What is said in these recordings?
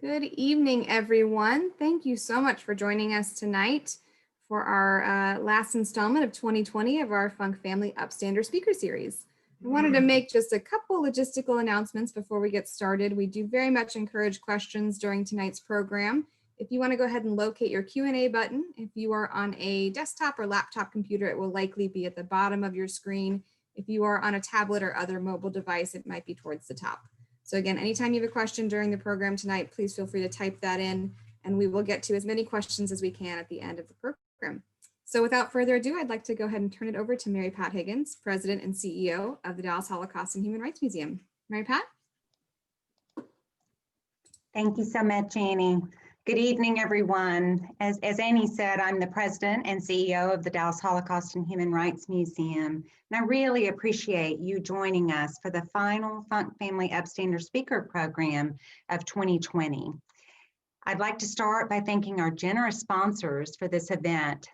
Good evening, everyone. Thank you so much for joining us tonight for our last installment of 2020 of our Funk Family Upstander speaker series. I wanted to make just a couple logistical announcements before we get started. We do very much encourage questions during tonight's program. If you want to go ahead and locate your Q&A button, if you are on a desktop or laptop computer, it will likely be at the bottom of your screen. If you are on a tablet or other mobile device, it might be towards the top. So again, anytime you have a question during the program tonight, please feel free to type that in and we will get to as many questions as we can at the end of the program. So without further ado, I'd like to go ahead and turn it over to Mary Pat Higgins, President and CEO of the Dallas Holocaust and Human Rights Museum. Mary Pat? Thank you so much, Annie. Good evening, everyone. As Annie said, I'm the President and CEO of the Dallas Holocaust and Human Rights Museum, and I really appreciate you joining us for the final Funk Family Upstander Speaker Program of 2020. I'd like to start by thanking our generous sponsors for this event,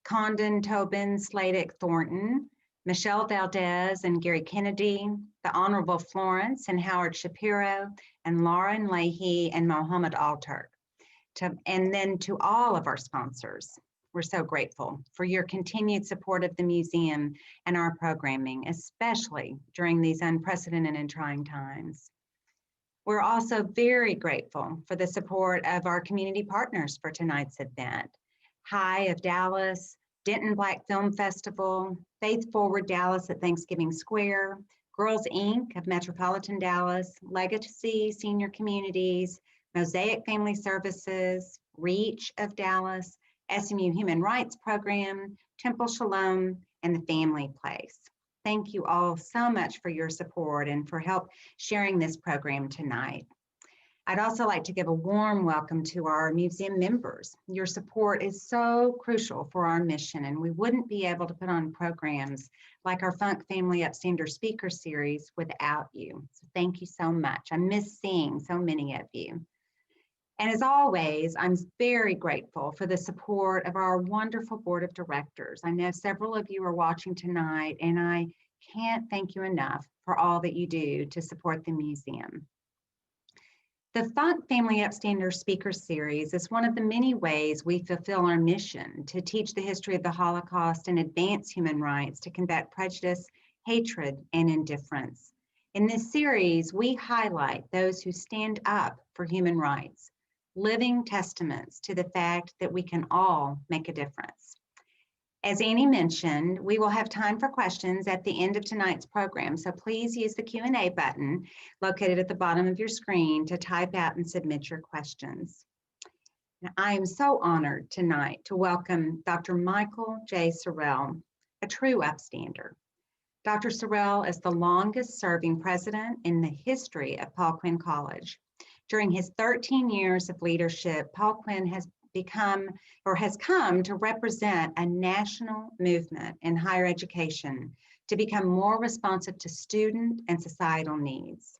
Condon, Tobin, Sladek, Thornton, Michelle Valdez and Gary Kennedy, the Honorable Florence and Howard Shapiro, and Lauren Leahy and Mohammed Alturk. And then to all of our sponsors, we're so grateful for your continued support of the museum and our programming, especially during these unprecedented and trying times. We're also very grateful for the support of our community partners for tonight's event. High of Dallas, Denton Black Film Festival, Faith Forward Dallas at Thanksgiving Square, Girls Inc. of Metropolitan Dallas, Legacy Senior Communities, Mosaic Family Services, REACH of Dallas, SMU Human Rights Program, Temple Shalom, and the Family Place. Thank you all so much for your support and for help sharing this program tonight. I'd also like to give a warm welcome to our museum members. Your support is so crucial for our mission, and we wouldn't be able to put on programs like our Funk Family Upstander Speaker Series without you. So thank you so much. I miss seeing so many of you. And as always, I'm very grateful for the support of our wonderful board of directors. I know several of you are watching tonight, and I can't thank you enough for all that you do to support the museum. The Funk Family Upstander Speaker Series is one of the many ways we fulfill our mission to teach the history of the Holocaust and advance human rights to combat prejudice, hatred, and indifference. In this series, we highlight those who stand up for human rights, living testaments to the fact that we can all make a difference. As Annie mentioned, we will have time for questions at the end of tonight's program, so please use the Q&A button located at the bottom of your screen to type out and submit your questions. Now, I am so honored tonight to welcome Dr. Michael J Sorell, a true upstander. Dr. Sorell is the longest serving president in the history of Paul Quinn College. During his 13 years of leadership, Paul Quinn has come to represent a national movement in higher education to become more responsive to student and societal needs.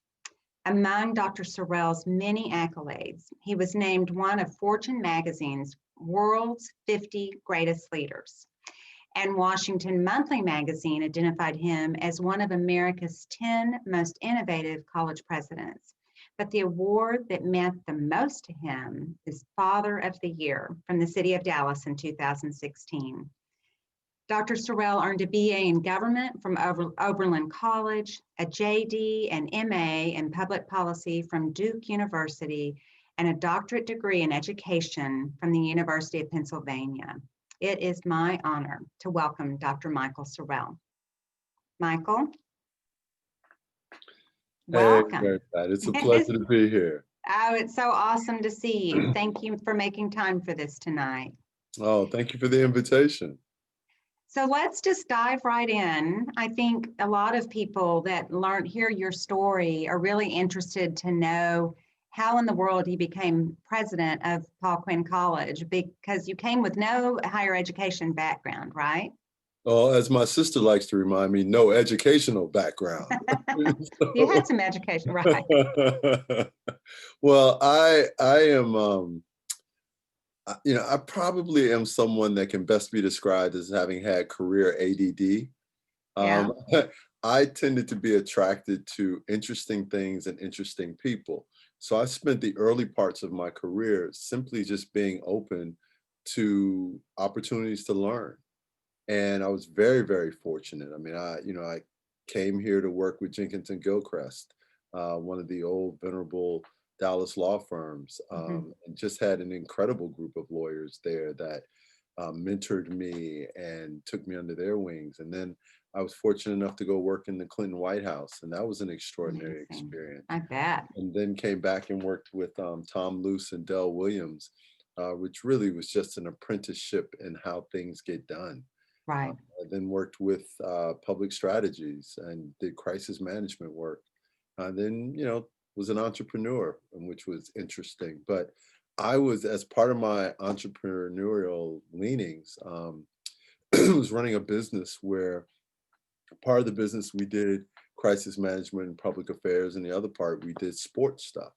Among Dr. Sorell's many accolades, he was named one of Fortune magazine's World's 50 Greatest Leaders. And Washington Monthly magazine identified him as one of America's 10 most innovative college presidents. But the award that meant the most to him is Father of the Year from the city of Dallas in 2016. Dr. Sorell earned a BA in government from Oberlin College, a JD and MA in public policy from Duke University, and a doctorate degree in education from the University of Pennsylvania. It is my honor to welcome Dr. Michael Sorell. Michael? Welcome. Hey, it's a pleasure to be here. Oh, it's so awesome to see you. Thank you for making time for this tonight. Oh, thank you for the invitation. So let's just dive right in. I think a lot of people that hear your story are really interested to know how in the world you became president of Paul Quinn College, because you came with no higher education background, right? Well, as my sister likes to remind me, no educational background. You had some education, right? Well, I am, I probably am someone that can best be described as having had career ADD. Yeah. I tended to be attracted to interesting things and interesting people. So I spent the early parts of my career simply just being open to opportunities to learn. And I was very, very fortunate. I mean, I came here to work with Jenkins and Gilchrist, one of the old venerable Dallas law firms, and just had an incredible group of lawyers there that mentored me and took me under their wings. And then I was fortunate enough to go work in the Clinton White House, and that was an extraordinary Amazing. experience. I bet. And then came back and worked with Tom Luce and Dell Williams, which really was just an apprenticeship in how things get done. Right. I then worked with public strategies and did crisis management work. Then, was an entrepreneur, which was interesting. But I was, as part of my entrepreneurial leanings, was running a business where part of the business we did crisis management and public affairs, and the other part we did sports stuff.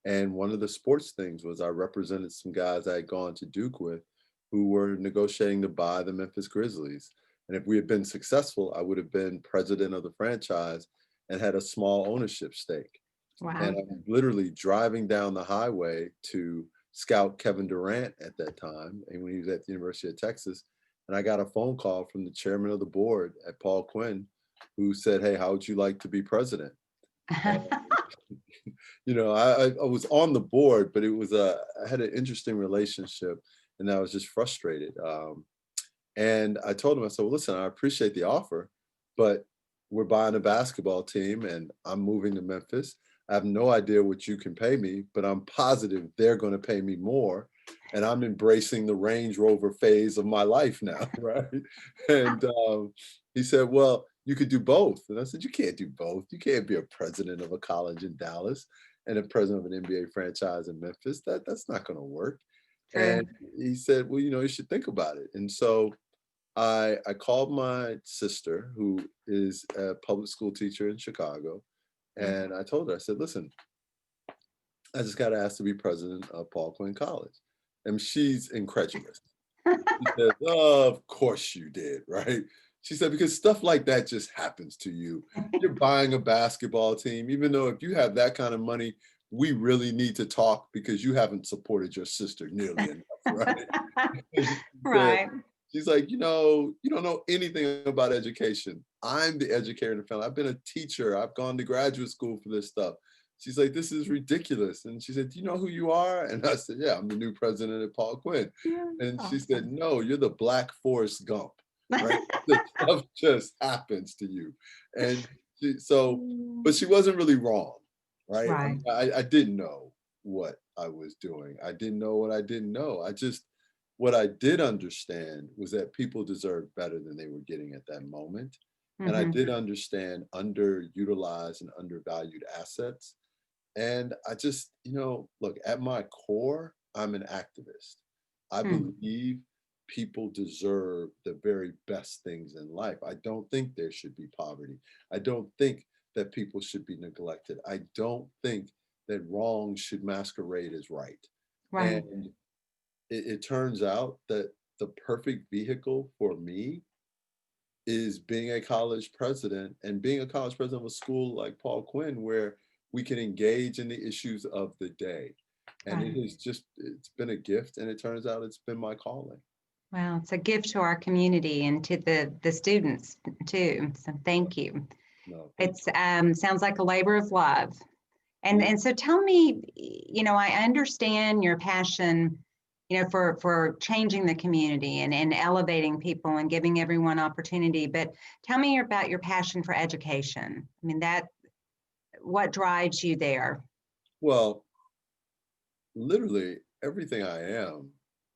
And one of the sports things was I represented some guys I had gone to Duke with who were negotiating to buy the Memphis Grizzlies. And if we had been successful, I would have been president of the franchise and had a small ownership stake. Wow. And I'm literally driving down the highway to scout Kevin Durant at that time, and when he was at the University of Texas. And I got a phone call from the chairman of the board at Paul Quinn, who said, "Hey, how would you like to be president?" And, I was on the board, but I had an interesting relationship, and I was just frustrated. And I told him, I said, "Well, listen, I appreciate the offer, but we're buying a basketball team, and I'm moving to Memphis. I have no idea what you can pay me, but I'm positive they're going to pay me more. And I'm embracing the Range Rover phase of my life now," right? And he said, "Well, you could do both." And I said, "You can't do both. You can't be a president of a college in Dallas and a president of an NBA franchise in Memphis. That's not going to work." True. And he said, "Well, you should think about it." And so I called my sister, who is a public school teacher in Chicago, and I told her, I said, "Listen, I just got asked to be president of Paul Quinn College." And she's incredulous. She says, "Oh, of course you did, right?" She said, "Because stuff like that just happens to you. You're buying a basketball team, even though if you have that kind of money, we really need to talk because you haven't supported your sister nearly enough, right?" She said, Right. she's like, "You don't know anything about education. I'm the educator in the family. I've been a teacher. I've gone to graduate school for this stuff." She's like, "This is ridiculous." And she said, "Do you know who you are?" And I said, "Yeah, I'm the new president of Paul Quinn." Yeah, And she awesome. said, "No, you're the Black Forrest Gump, right? The stuff just happens to you." And but she wasn't really wrong, right? Right. I didn't know what I was doing. I didn't know what I didn't know. What I did understand was that people deserved better than they were getting at that moment. And I did understand underutilized and undervalued assets. And I just, look, at my core, I'm an activist. I believe people deserve the very best things in life. I don't think there should be poverty. I don't think that people should be neglected. I don't think that wrong should masquerade as right. Right. And it turns out that the perfect vehicle for me is being a college president, and being a college president of a school like Paul Quinn, where we can engage in the issues of the day. And Right. it's been a gift, and it turns out it's been my calling. Well, it's a gift to our community and to the students too. So thank you. No, It's sounds like a labor of love. And so tell me, I understand your passion, for changing the community and elevating people and giving everyone opportunity. But tell me about your passion for education. I mean, what drives you there? Well, literally everything I am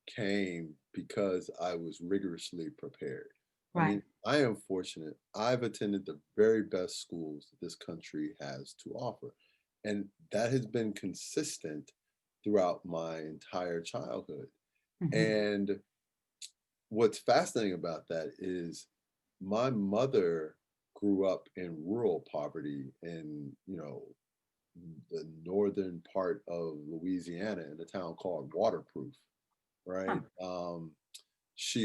came because I was rigorously prepared. I Right. mean, I am fortunate. I've attended the very best schools this country has to offer. And that has been consistent throughout my entire childhood. And what's fascinating about that is my mother grew up in rural poverty in, the northern part of Louisiana in a town called Waterproof, Huh. right?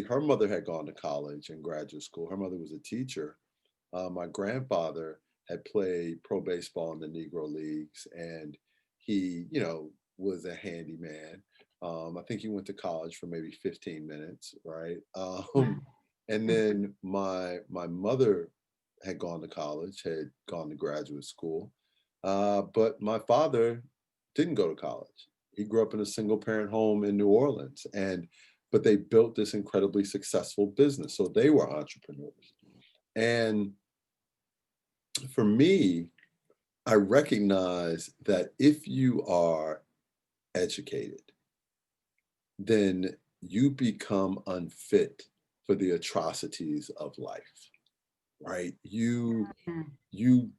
Her mother had gone to college and graduate school. Her mother was a teacher, My grandfather had played pro baseball in the Negro Leagues, and he, was a handyman. I think he went to college for maybe 15 minutes, right? Wow. And then my mother had gone to college, had gone to graduate school, but my father didn't go to college. He grew up in a single parent home in New Orleans, but they built this incredibly successful business. So they were entrepreneurs. And for me, I recognize that if you are educated, then you become unfit for the atrocities of life, right? Mm. You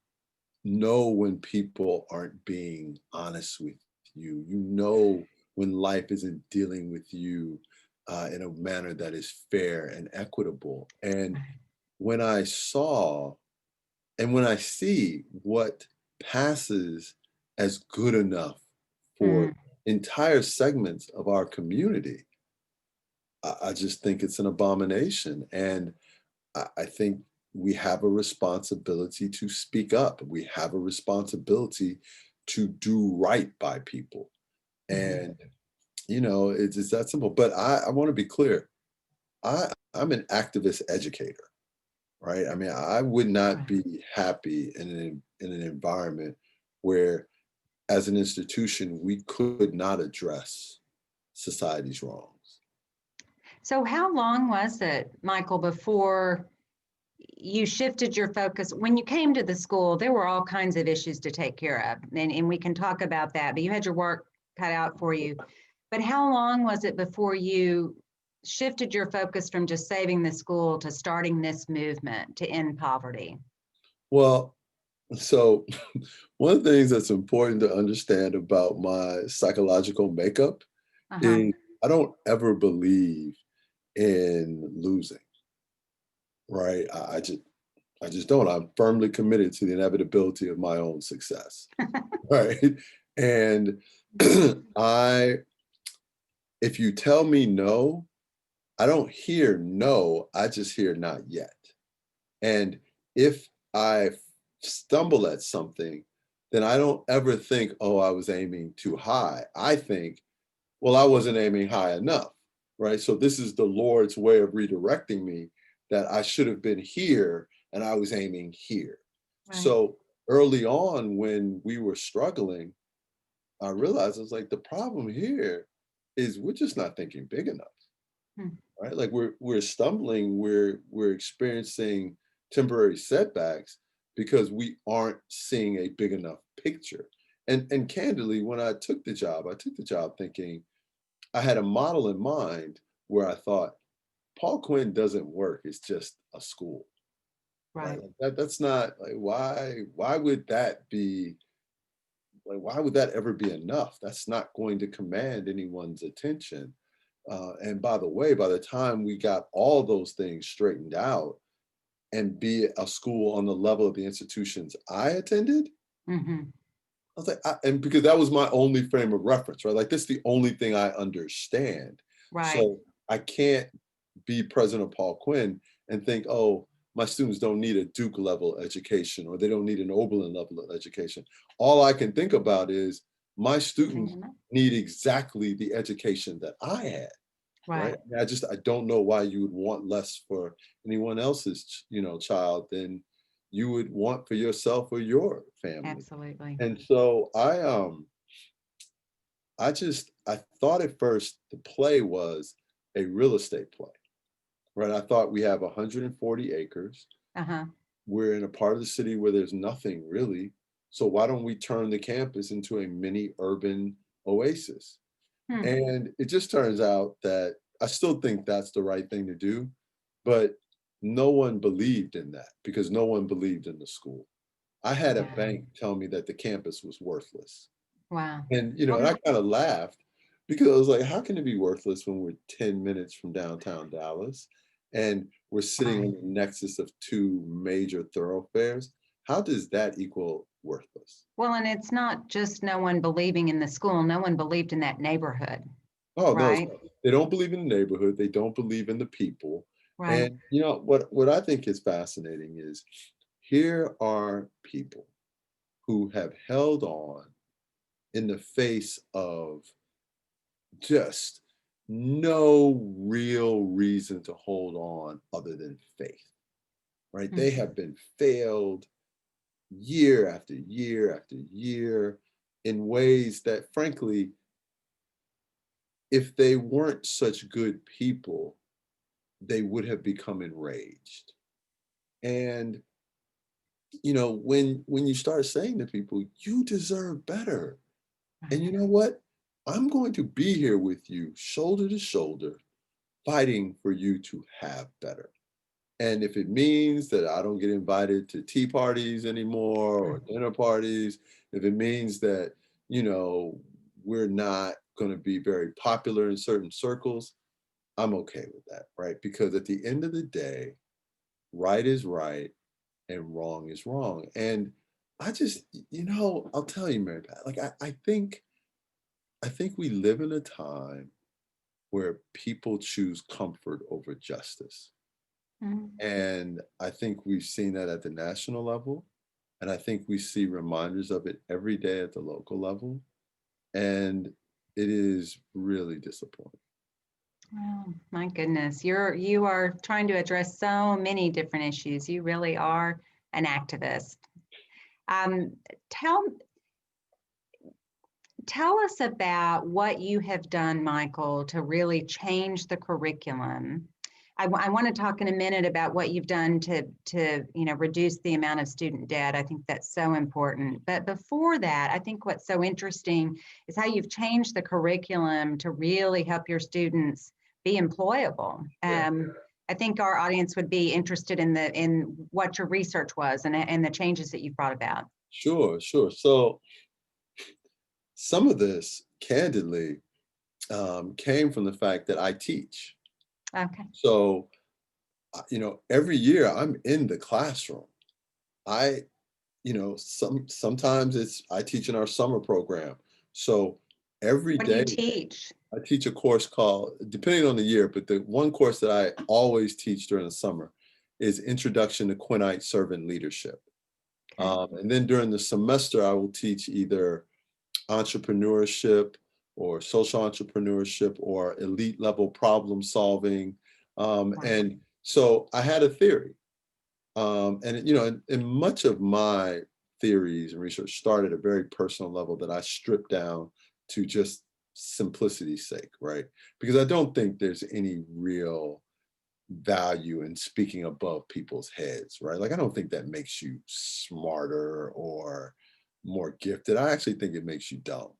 know when people aren't being honest with you. You know when life isn't dealing with you in a manner that is fair and equitable. And when I saw and when I see what passes as good enough for Mm. entire segments of our community, I just think it's an abomination. And I think we have a responsibility to speak up. We have a responsibility to do right by people. Mhm. And, it's just that simple. But I want to be clear. I'm an activist educator, right? I mean, I would not Right. be happy in an environment where, as an institution, we could not address society's wrongs. So how long was it, Michael, before you shifted your focus? When you came to the school, there were all kinds of issues to take care of, and we can talk about that, but you had your work cut out for you. But how long was it before you shifted your focus from just saving the school to starting this movement to end poverty? Well, so one of the things that's important to understand about my psychological makeup Uh-huh. is I don't ever believe in losing, right? I just don't. I'm firmly committed to the inevitability of my own success, right? And I, if you tell me no, I don't hear no, I just hear not yet. And if I stumble at something, then I don't ever think, oh, I was aiming too high. I think, well, I wasn't aiming high enough, right? So this is the Lord's way of redirecting me that I should have been here and I was aiming here. Right. So early on, when we were struggling, I realized I was like, the problem here is we're just not thinking big enough, Hmm. right? Like we're stumbling, we're experiencing temporary setbacks because we aren't seeing a big enough picture. And candidly, when I took the job, thinking I had a model in mind where I thought Paul Quinn doesn't work. It's just a school, right? Right. Like that's not like why would that be like why would that ever be enough? That's not going to command anyone's attention. And by the way, by the time we got all those things straightened out and be a school on the level of the institutions I attended, Mm-hmm. I was like, and because that was my only frame of reference, right? Like, this is the only thing I understand. Right. So I can't be president of Paul Quinn and think, oh, my students don't need a Duke level education or they don't need an Oberlin level of education. All I can think about is my students need exactly the education that I had, right? Right. I mean, I don't know why you would want less for anyone else's, child than you would want for yourself or your family. Absolutely. And so I thought at first the play was a real estate play, right? I thought we have 140 acres. Uh-huh. We're in a part of the city where there's nothing really. So why don't we turn the campus into a mini urban oasis? Hmm. And it just turns out that I still think that's the right thing to do, but no one believed in that because no one believed in the school. I had a Yeah. bank tell me that the campus was worthless. Wow. And I kind of laughed because I was like, how can it be worthless when we're 10 minutes from downtown Dallas and we're sitting Right. on the nexus of two major thoroughfares? How does that equal worthless? Well, and it's not just no one believing in the school, no one believed in that neighborhood, Oh, no, right? they don't believe in the neighborhood. They don't believe in the people. Right. And what I think is fascinating is here are people who have held on in the face of just no real reason to hold on other than faith, right? They have been failed year after year after year in ways that, frankly, if they weren't such good people, they would have become enraged. And when you start saying to people, you deserve better, and you know what? I'm going to be here with you, shoulder to shoulder, fighting for you to have better. And if it means that I don't get invited to tea parties anymore or dinner parties, if it means that, we're not going to be very popular in certain circles, I'm okay with that, right? Because at the end of the day, right is right and wrong is wrong. And I just, I'll tell you, Mary Pat, like I think we live in a time where people choose comfort over justice. And I think we've seen that at the national level. And I think we see reminders of it every day at the local level. And it is really disappointing. Oh, my goodness. You are trying to address so many different issues. You really are an activist. Tell us about what you have done, Michael, to really change the curriculum. I want to talk in a minute about what you've done to reduce the amount of student debt. I think that's so important. But before that, I think what's so interesting is how you've changed the curriculum to really help your students be employable. Yeah. I think our audience would be interested in what your research was and the changes that you've brought about. Sure. So some of this, candidly, came from the fact that I teach. Okay. So, every year I'm in the classroom. Sometimes I teach in our summer program. So every What do day you teach? I teach a course called, depending on the year, but the one course that I always teach during the summer is Introduction to Quinnite Servant Leadership. Okay. And then during the semester, I will teach either entrepreneurship or social entrepreneurship or elite level problem solving. And so I had a theory. And much of my theories and research started at a very personal level that I stripped down to just simplicity's sake, right? Because I don't think there's any real value in speaking above people's heads, right? Like, I don't think that makes you smarter or more gifted. I actually think it makes you dumb,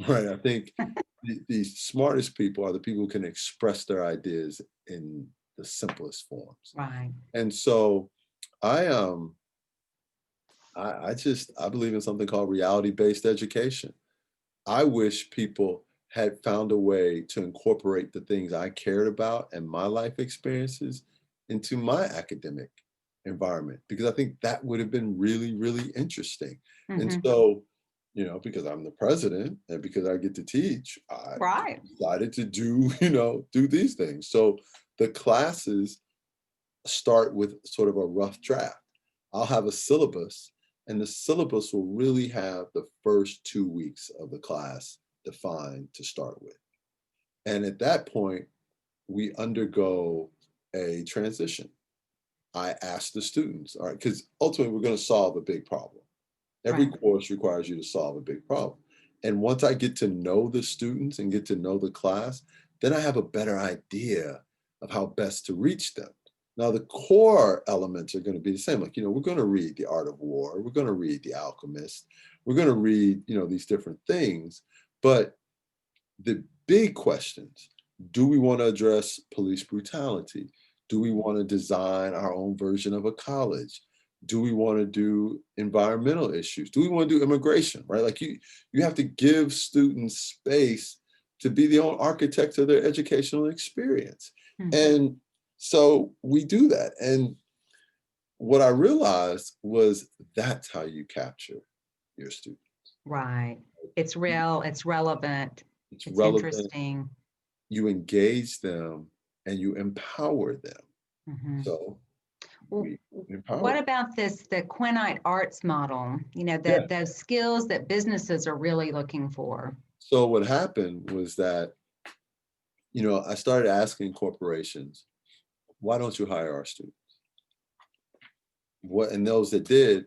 right? I think the smartest people are the people who can express their ideas in the simplest forms. Right. And so I believe in something called reality-based education. I wish people had found a way to incorporate the things I cared about and my life experiences into my academic environment, because I think that would have been really, really interesting. And so, because I'm the president and because I get to teach, I decided to do these things. So the classes start with sort of a rough draft. I'll have a syllabus, and the syllabus will really have the first 2 weeks of the class defined to start with. And at that point, we undergo a transition. I ask the students, all right, because ultimately we're going to solve a big problem. Every course requires you to solve a big problem. And once I get to know the students and get to know the class, then I have a better idea of how best to reach them. Now, the core elements are going to be the same. Like, we're going to read The Art of War. We're going to read The Alchemist. We're going to read, these different things. But the big questions, do we want to address police brutality? Do we want to design our own version of a college? Do we want to do environmental issues? Do we want to do immigration, right? Like you have to give students space to be the own architects of their educational experience. And so we do that. And what I realized was that's how you capture your students. Right. It's real, it's relevant. It's relevant. Interesting. You engage them and you empower them. So we empower What them. about the Quinnite arts model? You know, Yeah. those skills that businesses are really looking for. So what happened was that, I started asking corporations, why don't you hire our students? And those that did,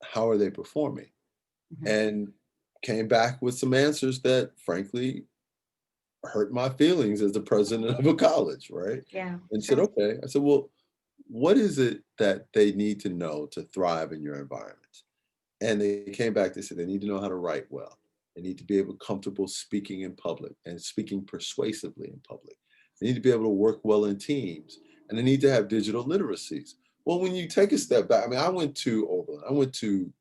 how are they performing? Mhm. And came back with some answers that frankly hurt my feelings as the president of a college, right? Yeah, And sure. said, okay. I said, well, what is it that they need to know to thrive in your environment? And they came back, they said they need to know how to write well. They need to be able comfortable speaking in public and speaking persuasively in public. They need to be able to work well in teams, and they need to have digital literacies. Well, when you take a step back, I mean, I went to Oberlin. I went to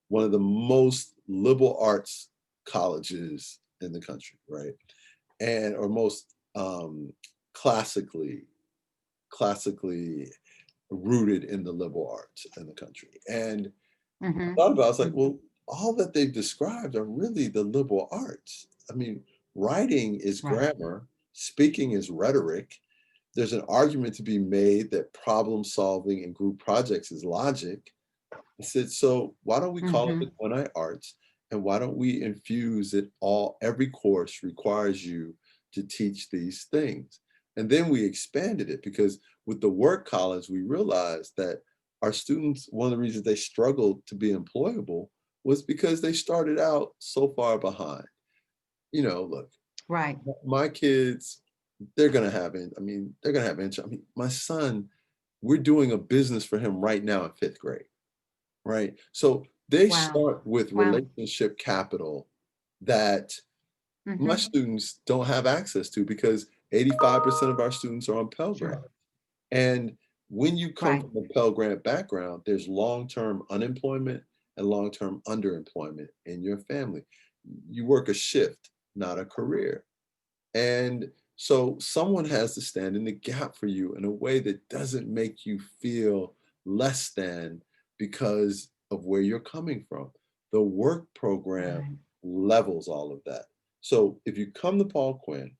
one of the most liberal arts colleges in the country, right? And or most classically rooted in the liberal arts in the country. And I Mhm. thought about it, I was like, Mhm. well, all that they've described are really the liberal arts. I mean, writing is Right. grammar, speaking is rhetoric. There's an argument to be made that problem solving and group projects is logic. I said, so why don't we call it the Mhm. Quinite Arts? And why don't we infuse it every course requires you to teach these things. And then we expanded it because with the work college, we realized that our students, one of the reasons they struggled to be employable was because they started out so far behind. Look, Right. my kids, they're gonna have it. I mean, they're gonna have interest. I mean, my son, we're doing a business for him right now in 5th grade. Right. So they Wow. start with Wow. relationship capital that my Mhm. students don't have access to because 85% of our students are on Pell Grant. Sure. And when you come Right. from a Pell Grant background, there's long-term unemployment and long-term underemployment in your family. You work a shift, not a career. And so someone has to stand in the gap for you in a way that doesn't make you feel less than because of where you're coming from. The work program Right. levels all of that. So if you come to Paul Quinn,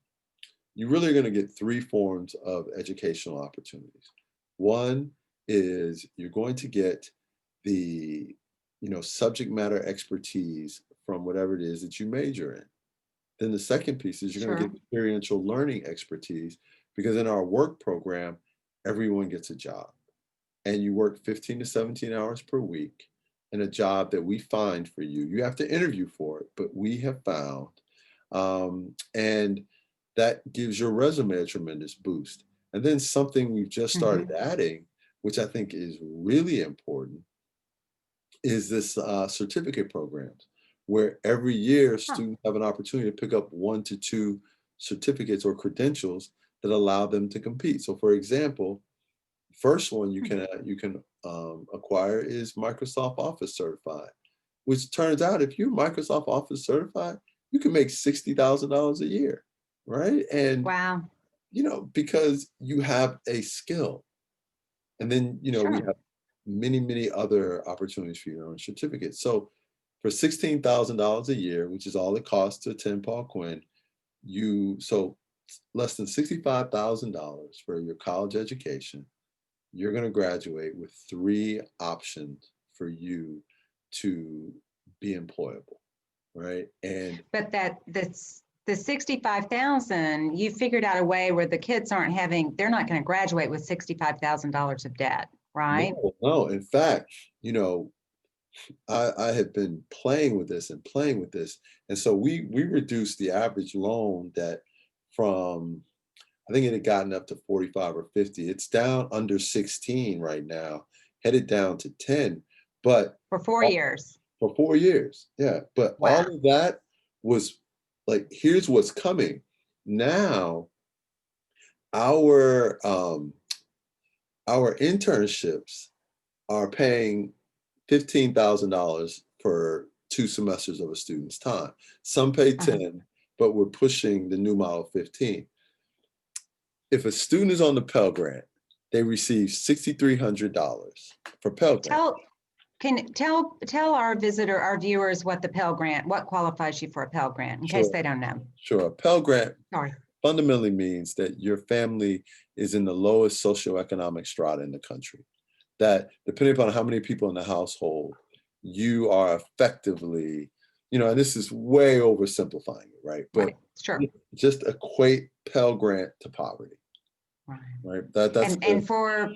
you really are going to get 3 forms of educational opportunities. One is you're going to get the subject matter expertise from whatever it is that you major in. Then the second piece is you're going to Sure. get experiential learning expertise because in our work program, everyone gets a job and you work 15 to 17 hours per week in a job that we find for you. You have to interview for it, but we have found. And that gives your resume a tremendous boost. And then something we've just started Mhm. adding, which I think is really important, is this certificate programs where every year Huh. students have an opportunity to pick up 1 to 2 certificates or credentials that allow them to compete. So for example, first one you Hmm. can acquire is Microsoft Office certified, which turns out if you're Microsoft Office certified, you can make $60,000 a year, right? And Wow. because you have a skill. And then, we Sure. have many other opportunities for your own certificate. So for $16,000 a year, which is all it costs to attend Paul Quinn, so less than $65,000 for your college education, you're going to graduate with 3 options for you to be employable, right? And But that's the 65,000, you figured out a way where the kids they're not going to graduate with $65,000 of debt, right? no, in fact, I have been playing with this and playing with this. And so we reduced the average loan debt from, I think it had gotten up to 45 or 50. It's down under 16 right now, headed down to 10. But For 4 years. for 4 years, yeah. But Wow. all of that was like, here's what's coming. Now our internships are paying $15,000 for 2 semesters of a student's time. Some pay Uh-huh. 10, but we're pushing the new model 15. If a student is on the Pell Grant, they receive $6,300 for Pell Grant. Tell our viewers what what qualifies you for a Pell Grant, in case Sure, they don't know. sure. A Pell Grant Sorry. fundamentally means that your family is in the lowest socioeconomic strata in the country. that depending upon how many people in the household, you are effectively, and this is way oversimplifying it, right? But Right. Sure. just equate Pell Grant to poverty, Right. right? That's And for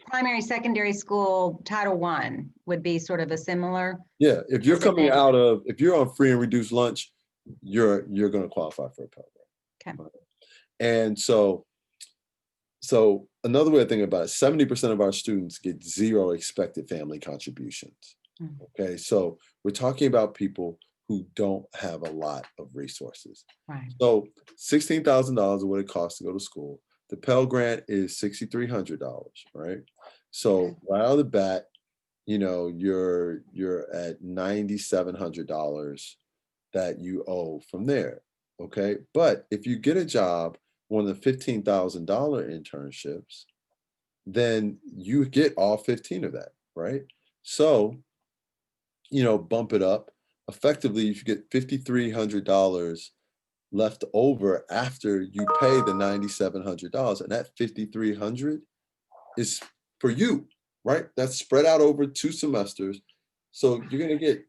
primary, secondary school, Title I would be sort of a similar. yeah. If you're coming designation. if you're on free and reduced lunch, you're going to qualify for a Pell Grant. Okay. Right? And so another way of thinking about it, 70% of our students get zero expected family contributions. Mm. Okay, so we're talking about people who don't have a lot of resources. Right. So $16,000 is what it costs to go to school. The Pell Grant is $6,300, right? So right out of the bat, you're at $9,700 that you owe from there. Okay, but if you get a job, one of the $15,000 internships, then you get all 15 of that, right? So, bump it up. Effectively, you get $5,300 left over after you pay the $9,700, and that $5,300 is for you, right? That's spread out over 2 semesters. So you're going to get,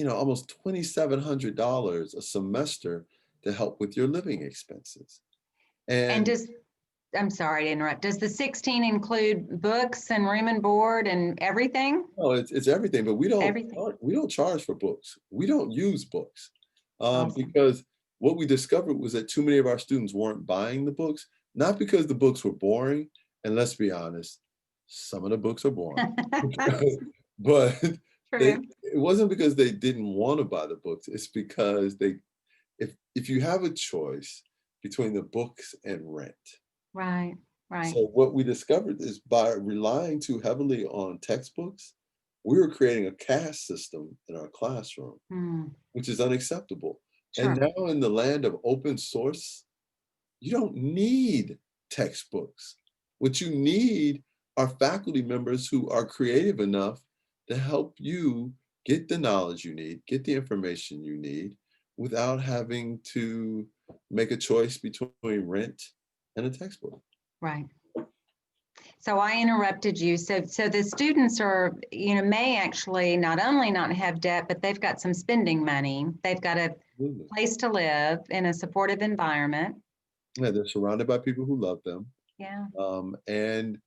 almost $2,700 a semester to help with your living expenses. And I'm sorry to interrupt. Does the 16 include books and room and board and everything? no, it's everything, but we don't Everything. we don't charge for books. We don't use books Awesome. because what we discovered was that too many of our students weren't buying the books, not because the books were boring. And let's be honest, some of the books are boring, but True. it wasn't because they didn't want to buy the books. It's because if you have a choice between the books and rent. Right. Right. So what we discovered is by relying too heavily on textbooks, we were creating a caste system in our classroom, Mm, which is unacceptable. sure. And now in the land of open source, you don't need textbooks. What you need are faculty members who are creative enough to help you get the knowledge you need, get the information you need, without having to make a choice between rent and a textbook. Right. So I interrupted you. So the students are, may actually not only not have debt, but they've got some spending money. They've got a Absolutely. place to live in a supportive environment. Yeah, they're surrounded by people who love them. Yeah. And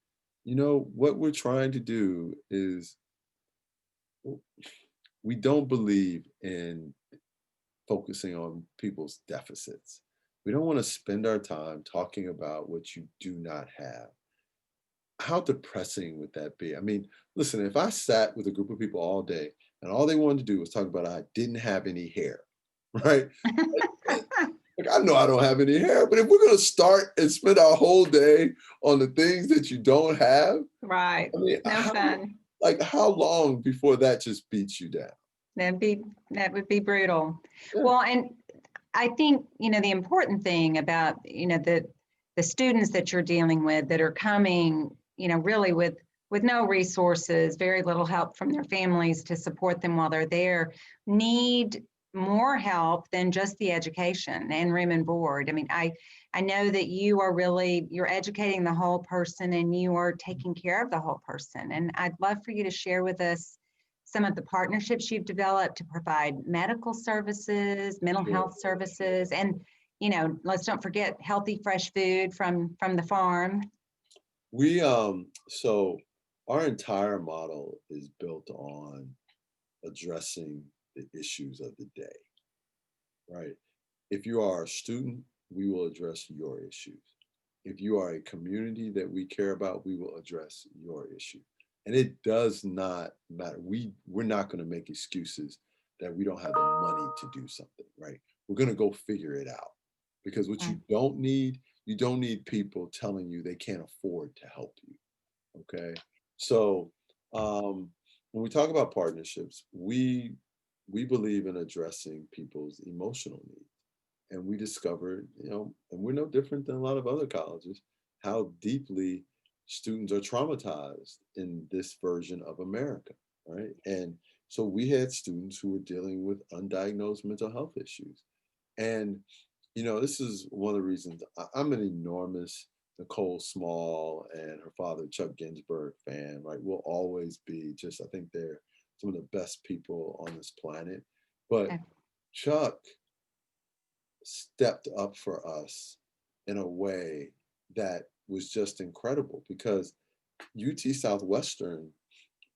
what we're trying to do is we don't believe in focusing on people's deficits. We don't want to spend our time talking about what you do not have. How depressing would that be? I mean, listen, if I sat with a group of people all day and all they wanted to do was talk about I didn't have any hair, right? Like, I know I don't have any hair, but if we're going to start and spend our whole day on the things that you don't have, Right. I mean, No fun. how long before that just beats you down? That would be brutal. Yeah. Well, and I think, the important thing about, the students that you're dealing with that are coming, really with no resources, very little help from their families to support them while they're there, need more help than just the education and room and board. I mean, I know that you're educating the whole person and you are taking care of the whole person. And I'd love for you to share with us some of the partnerships you've developed to provide medical services, mental health services, and let's don't forget healthy, fresh food from the farm. We so our entire model is built on addressing the issues of the day, right? If you are a student, we will address your issues. If you are a community that we care about, we will address your issue. And it does not matter. We're not going to make excuses that we don't have the money to do something, right? We're going to go figure it out. Because what you don't need people telling you they can't afford to help you. Okay. So when we talk about partnerships, we believe in addressing people's emotional needs. And we discovered, and we're no different than a lot of other colleges, how deeply students are traumatized in this version of America, right? And so we had students who were dealing with undiagnosed mental health issues. And, this is one of the reasons I'm an enormous Nicole Small and her father, Chuck Ginsburg fan, right, will always be just, I think they're some of the best people on this planet. But Okay. Chuck stepped up for us in a way that was just incredible because UT Southwestern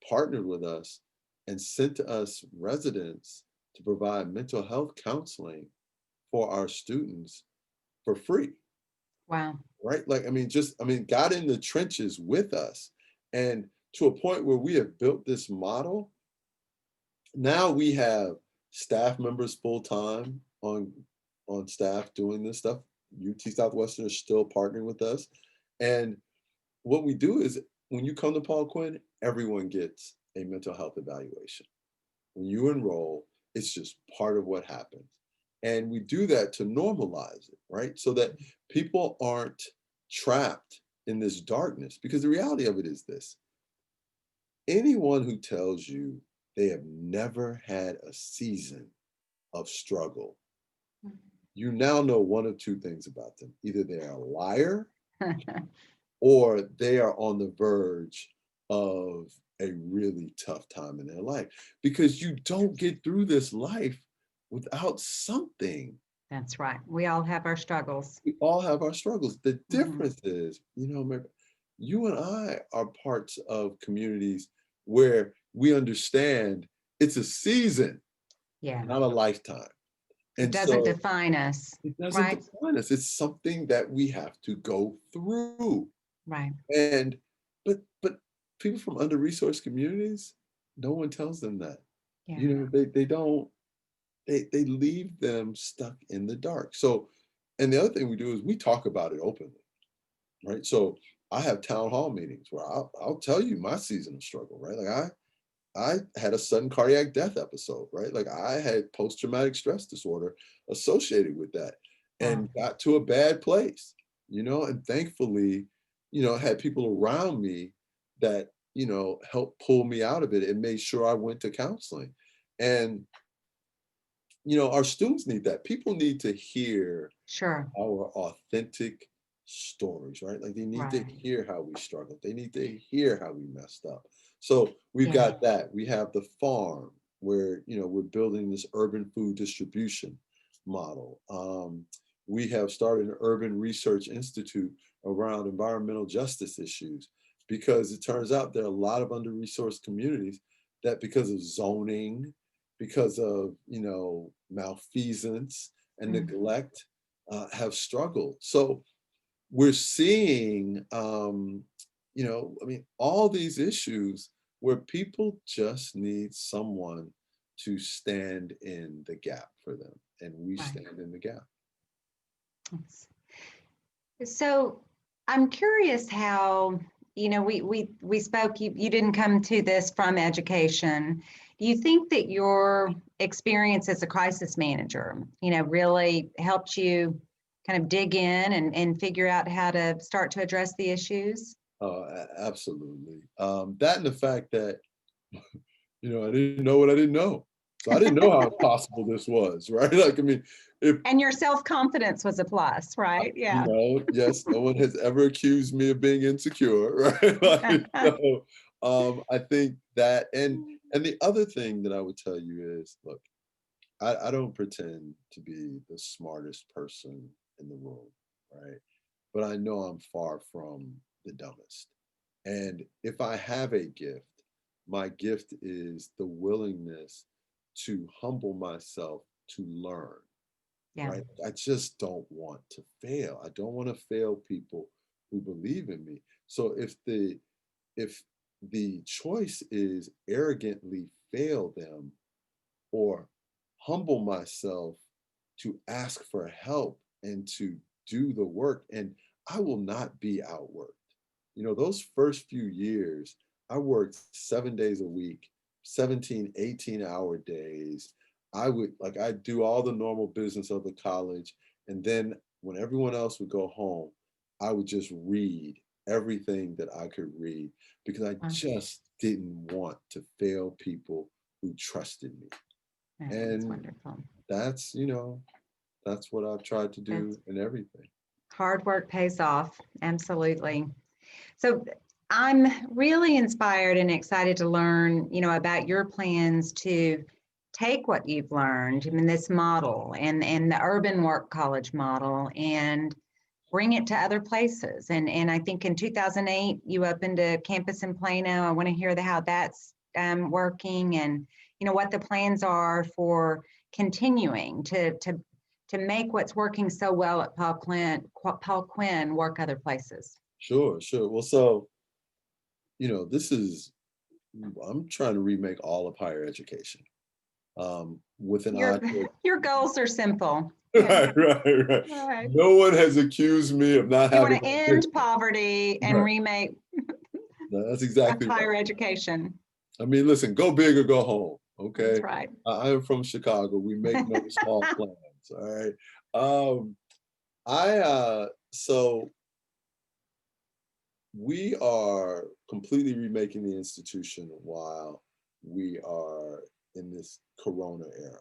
partnered with us and sent us residents to provide mental health counseling for our students for free. Wow. Right? Like, got in the trenches with us. And to a point where we have built this model. Now we have staff members full-time on staff doing this stuff. UT Southwestern is still partnering with us. And what we do is when you come to Paul Quinn, everyone gets a mental health evaluation. When you enroll, it's just part of what happens. And we do that to normalize it, right? So that people aren't trapped in this darkness. Because the reality of it is this: anyone who tells you they have never had a season of struggle, you now know one of two things about them. Either they're a liar or they are on the verge of a really tough time in their life, because you don't get through this life without something. That's right. We all have our struggles. We all have our struggles. The difference is, you and I are parts of communities where we understand it's a season, Yeah. not a lifetime. It And doesn't so define us. it doesn't Right. define us. It's something that we have to go through. Right. And but people from under-resourced communities, no one tells them that. Yeah. They don't, they leave them stuck in the dark. So, and the other thing we do is we talk about it openly, right? So I have town hall meetings where I'll tell you my season of struggle, right? Like I had a sudden cardiac death episode, right? Like I had post-traumatic stress disorder associated with that and got to a bad place, and thankfully, had people around me that, helped pull me out of it and made sure I went to counseling. And, our students need that. People need to hear Sure. our authentic stories, right? Like they need to Right. hear how we struggled. They need to hear how we messed up. So we've Yeah. got that. We have the farm where, we're building this urban food distribution model. We have started an urban research institute around environmental justice issues, because it turns out there are a lot of under-resourced communities that, because of zoning, because of, malfeasance and neglect, have struggled. So we're seeing, all these issues where people just need someone to stand in the gap for them, and we Right. stand in the gap. So I'm curious how, we spoke, you didn't come to this from education. Do you think that your experience as a crisis manager, really helped you kind of dig in and figure out how to start to address the issues? Absolutely. That and the fact that, I didn't know what I didn't know. So I didn't know how possible this was, right? Like, And your self-confidence was a plus, right? Yeah. Yes, no one has ever accused me of being insecure, right? Like, I think that, and the other thing that I would tell you is, look, I don't pretend to be the smartest person in the room, right? But I know I'm far from the dumbest. And if I have a gift, my gift is the willingness to humble myself to learn. Yeah. Right? I just don't want to fail. I don't want to fail people who believe in me. So if the choice is arrogantly fail them or humble myself to ask for help and to do the work, and I will not be outworked. Those first few years, I worked 7 days a week, 17, 18-hour days. I'd do all the normal business of the college. And then when everyone else would go home, I would just read everything that I could read, because I just didn't want to fail people who trusted me. That's And wonderful. that's what I've tried to do in everything. Hard work pays off. Absolutely. So I'm really inspired and excited to learn, about your plans to take what you've learned, this model and the urban work college model, and bring it to other places. And I think in 2008, you opened a campus in Plano. I want to hear how that's working, and what the plans are for continuing to make what's working so well at Paul Quinn work other places. Sure. Well, so, this is, I'm trying to remake all of higher education with an eye toward. Your goals are simple. Right. Right. No one has accused me of not You having. want to end poverty and remake No, that's exactly higher right. education. I mean, listen, go big or go home. Okay. That's right. I am from Chicago. We make no small plans. All right. So we are completely remaking the institution while we are in this Corona era.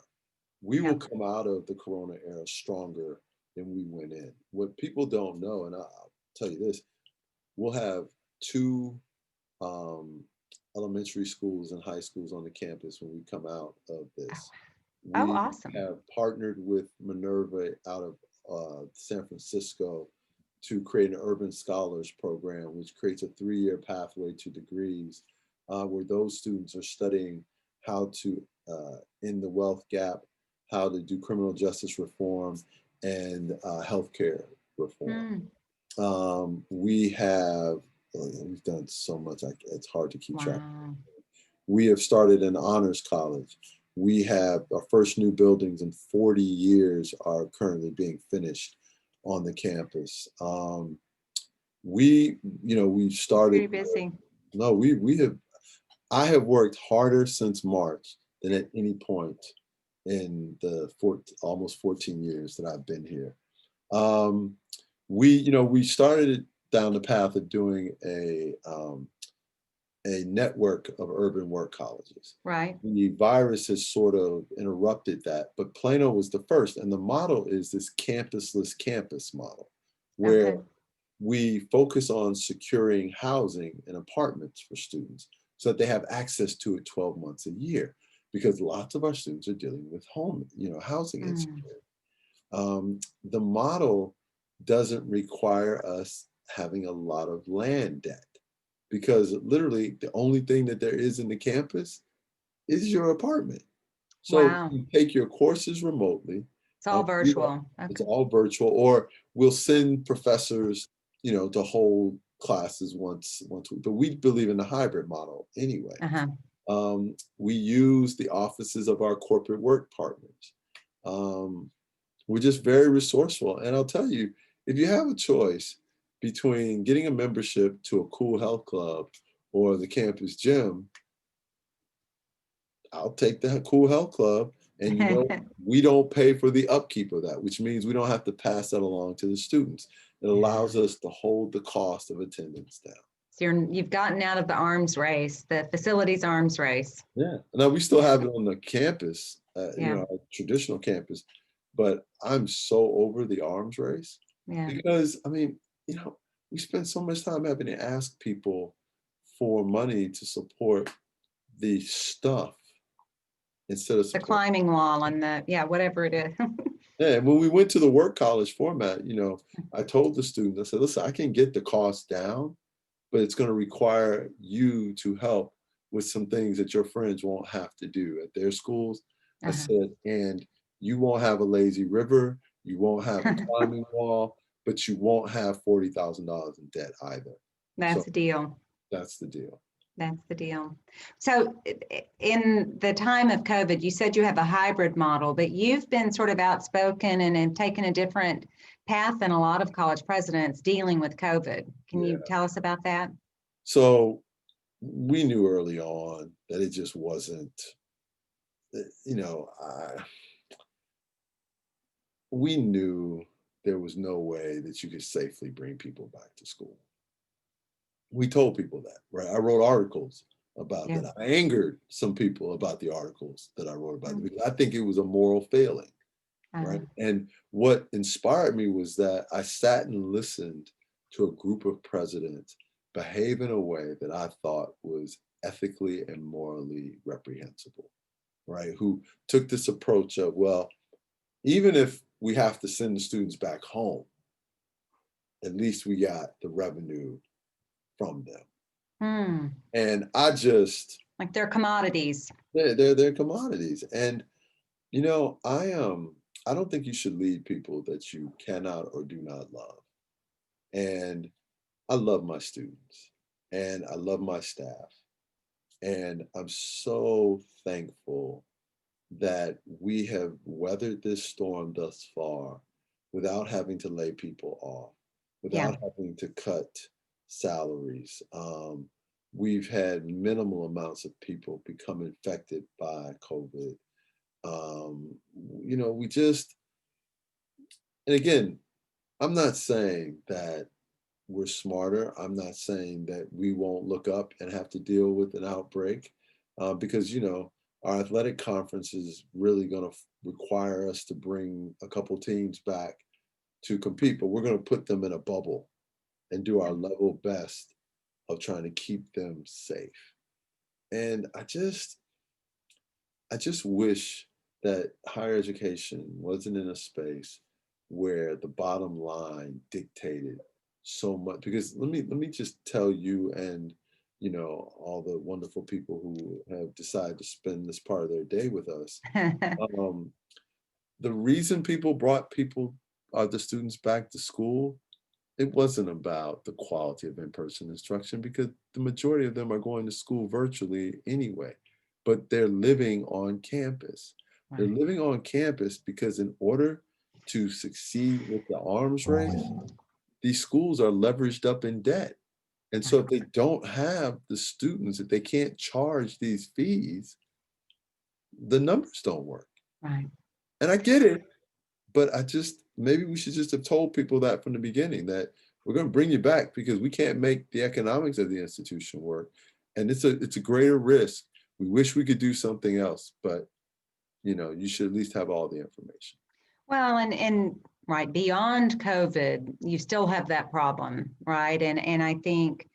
We will come out of the Corona era stronger than we went in. What people don't know, and I'll tell you this, we'll have 2 elementary schools and high schools on the campus when we come out of this. Oh, We awesome. have partnered with Minerva out of San Francisco to create an urban scholars program, which creates a 3-year pathway to degrees where those students are studying how to end the wealth gap, how to do criminal justice reform, and healthcare reform. We've done so much, it's hard to keep track. We have started an honors college. We have our first new buildings in 40 years are currently being finished on the campus. We've started. Pretty busy. No, I have worked harder since March than at any point in the almost 14 years that I've been here. We started down the path of doing a network of urban work colleges. Right. The virus has sort of interrupted that, but Plano was the first. And the model is this campusless campus model, where we focus on securing housing and apartments for students so that they have access to it 12 months a year, because lots of our students are dealing with housing insecurity. The model doesn't require us having a lot of land debt, because literally the only thing that there is in the campus is your apartment. So you take your courses remotely. It's all virtual. It's all virtual, or we'll send professors, to hold classes once a week. But we believe in the hybrid model anyway. We use the offices of our corporate work partners. We're just very resourceful. And I'll tell you, if you have a choice between getting a membership to a cool health club or the campus gym, I'll take the cool health club. And we don't pay for the upkeep of that, which means we don't have to pass that along to the students. It allows us to hold the cost of attendance down. So you've gotten out of the arms race, the facilities arms race. Yeah. Now we still have it on the campus, our traditional campus, but I'm so over the arms race because we spend so much time having to ask people for money to support the stuff instead of the climbing wall and whatever it is. Yeah, when we went to the work college format, I told the students, I said, listen, I can get the cost down, but it's going to require you to help with some things that your friends won't have to do at their schools. I said, and you won't have a lazy river, you won't have a climbing wall, but you won't have $40,000 in debt either. That's the deal. That's the deal. That's the deal. So in the time of COVID, you said you have a hybrid model, but you've been sort of outspoken and have taken a different path than a lot of college presidents dealing with COVID. Can you tell us about that? So we knew early on that it just wasn't, we knew there was no way that you could safely bring people back to school. We told people that, right? I wrote articles about that. I angered some people about the articles that I wrote about it, because I think it was a moral failing right? And what inspired me was that I sat and listened to a group of presidents behave in a way that I thought was ethically and morally reprehensible, right? Who took this approach of, well, even if we have to send the students back home, at least we got the revenue from them. And I just, like they're commodities. they're commodities. And I don't think you should lead people that you cannot or do not love. And I love my students and I love my staff. And I'm so thankful that we have weathered this storm thus far without having to lay people off, without having to cut salaries. We've had minimal amounts of people become infected by COVID. We just, and again, I'm not saying that we're smarter. I'm not saying that we won't look up and have to deal with an outbreak because, our athletic conference is really going to require us to bring a couple teams back to compete, but we're going to put them in a bubble and do our level best of trying to keep them safe. And I just wish that higher education wasn't in a space where the bottom line dictated so much. Because let me just tell you and all the wonderful people who have decided to spend this part of their day with us. The reason people brought the students back to school, it wasn't about the quality of in-person instruction because the majority of them are going to school virtually anyway, but they're living on campus. They're living on campus because in order to succeed with the arms race, these schools are leveraged up in debt. And so if they don't have the students, if they can't charge these fees, the numbers don't work. Right. And I get it, but maybe we should just have told people that from the beginning, that we're going to bring you back because we can't make the economics of the institution work. And it's a greater risk. We wish we could do something else, but you should at least have all the information. Well, and right beyond COVID, you still have that problem, right? And I think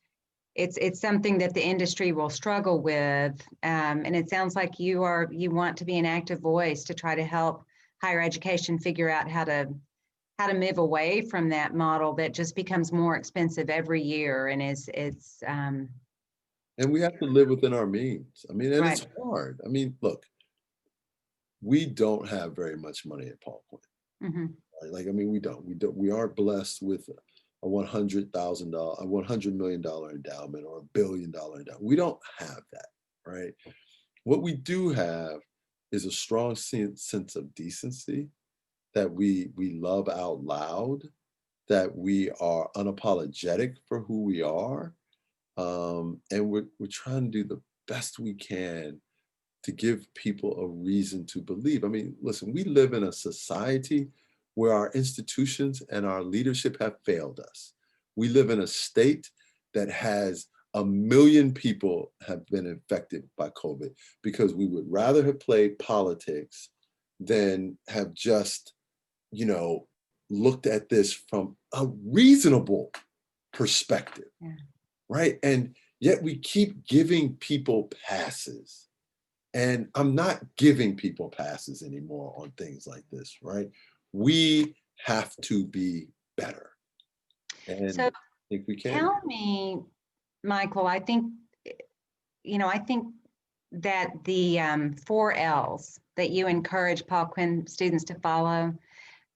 it's something that the industry will struggle with. And it sounds like you want to be an active voice to try to help higher education figure out how to move away from that model that just becomes more expensive every year and and we have to live within our means. I mean, and it's hard. I mean, look, we don't have very much money at Paul Quinn. Right? Like, I mean, we aren't blessed with a $100 million endowment or $1 billion endowment. We don't have that, right? What we do have is a strong sense of decency, that we love out loud, that we are unapologetic for who we are. And we're trying to do the best we can to give people a reason to believe. I mean, listen, we live in a society where our institutions and our leadership have failed us. We live in a state that has 1 million people have been infected by COVID because we would rather have played politics than have just, looked at this from a reasonable perspective, right? And yet we keep giving people passes. And I'm not giving people passes anymore on things like this, right? We have to be better. And so I think we can. Tell me, Michael, I think that the 4 L's that you encourage Paul Quinn students to follow,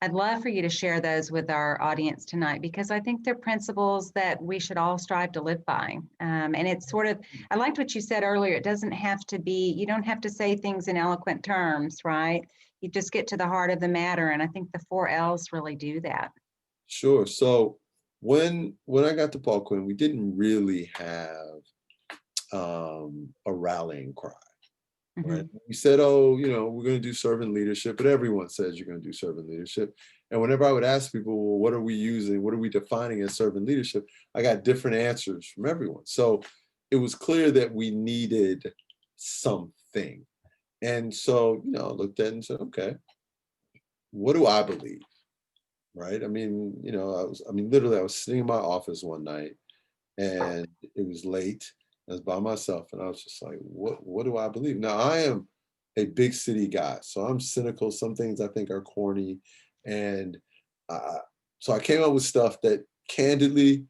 I'd love for you to share those with our audience tonight, because I think they're principles that we should all strive to live by. And it's sort of, I liked what you said earlier, it doesn't have to be, you don't have to say things in eloquent terms, right? You just get to the heart of the matter. And I think the 4 L's really do that. Sure. So when I got to Paul Quinn, we didn't really have a rallying cry. Right? We said, we're going to do servant leadership, but everyone says you're going to do servant leadership. And whenever I would ask people, well, what are we using? What are we defining as servant leadership? I got different answers from everyone. So it was clear that we needed something. And so, I looked at it and said, okay, what do I believe? Right. I mean, literally I was sitting in my office one night and it was late. I was by myself and I was just like, what do I believe? Now I am a big city guy, so I'm cynical. Some things I think are corny. And so I came up with stuff that candidly,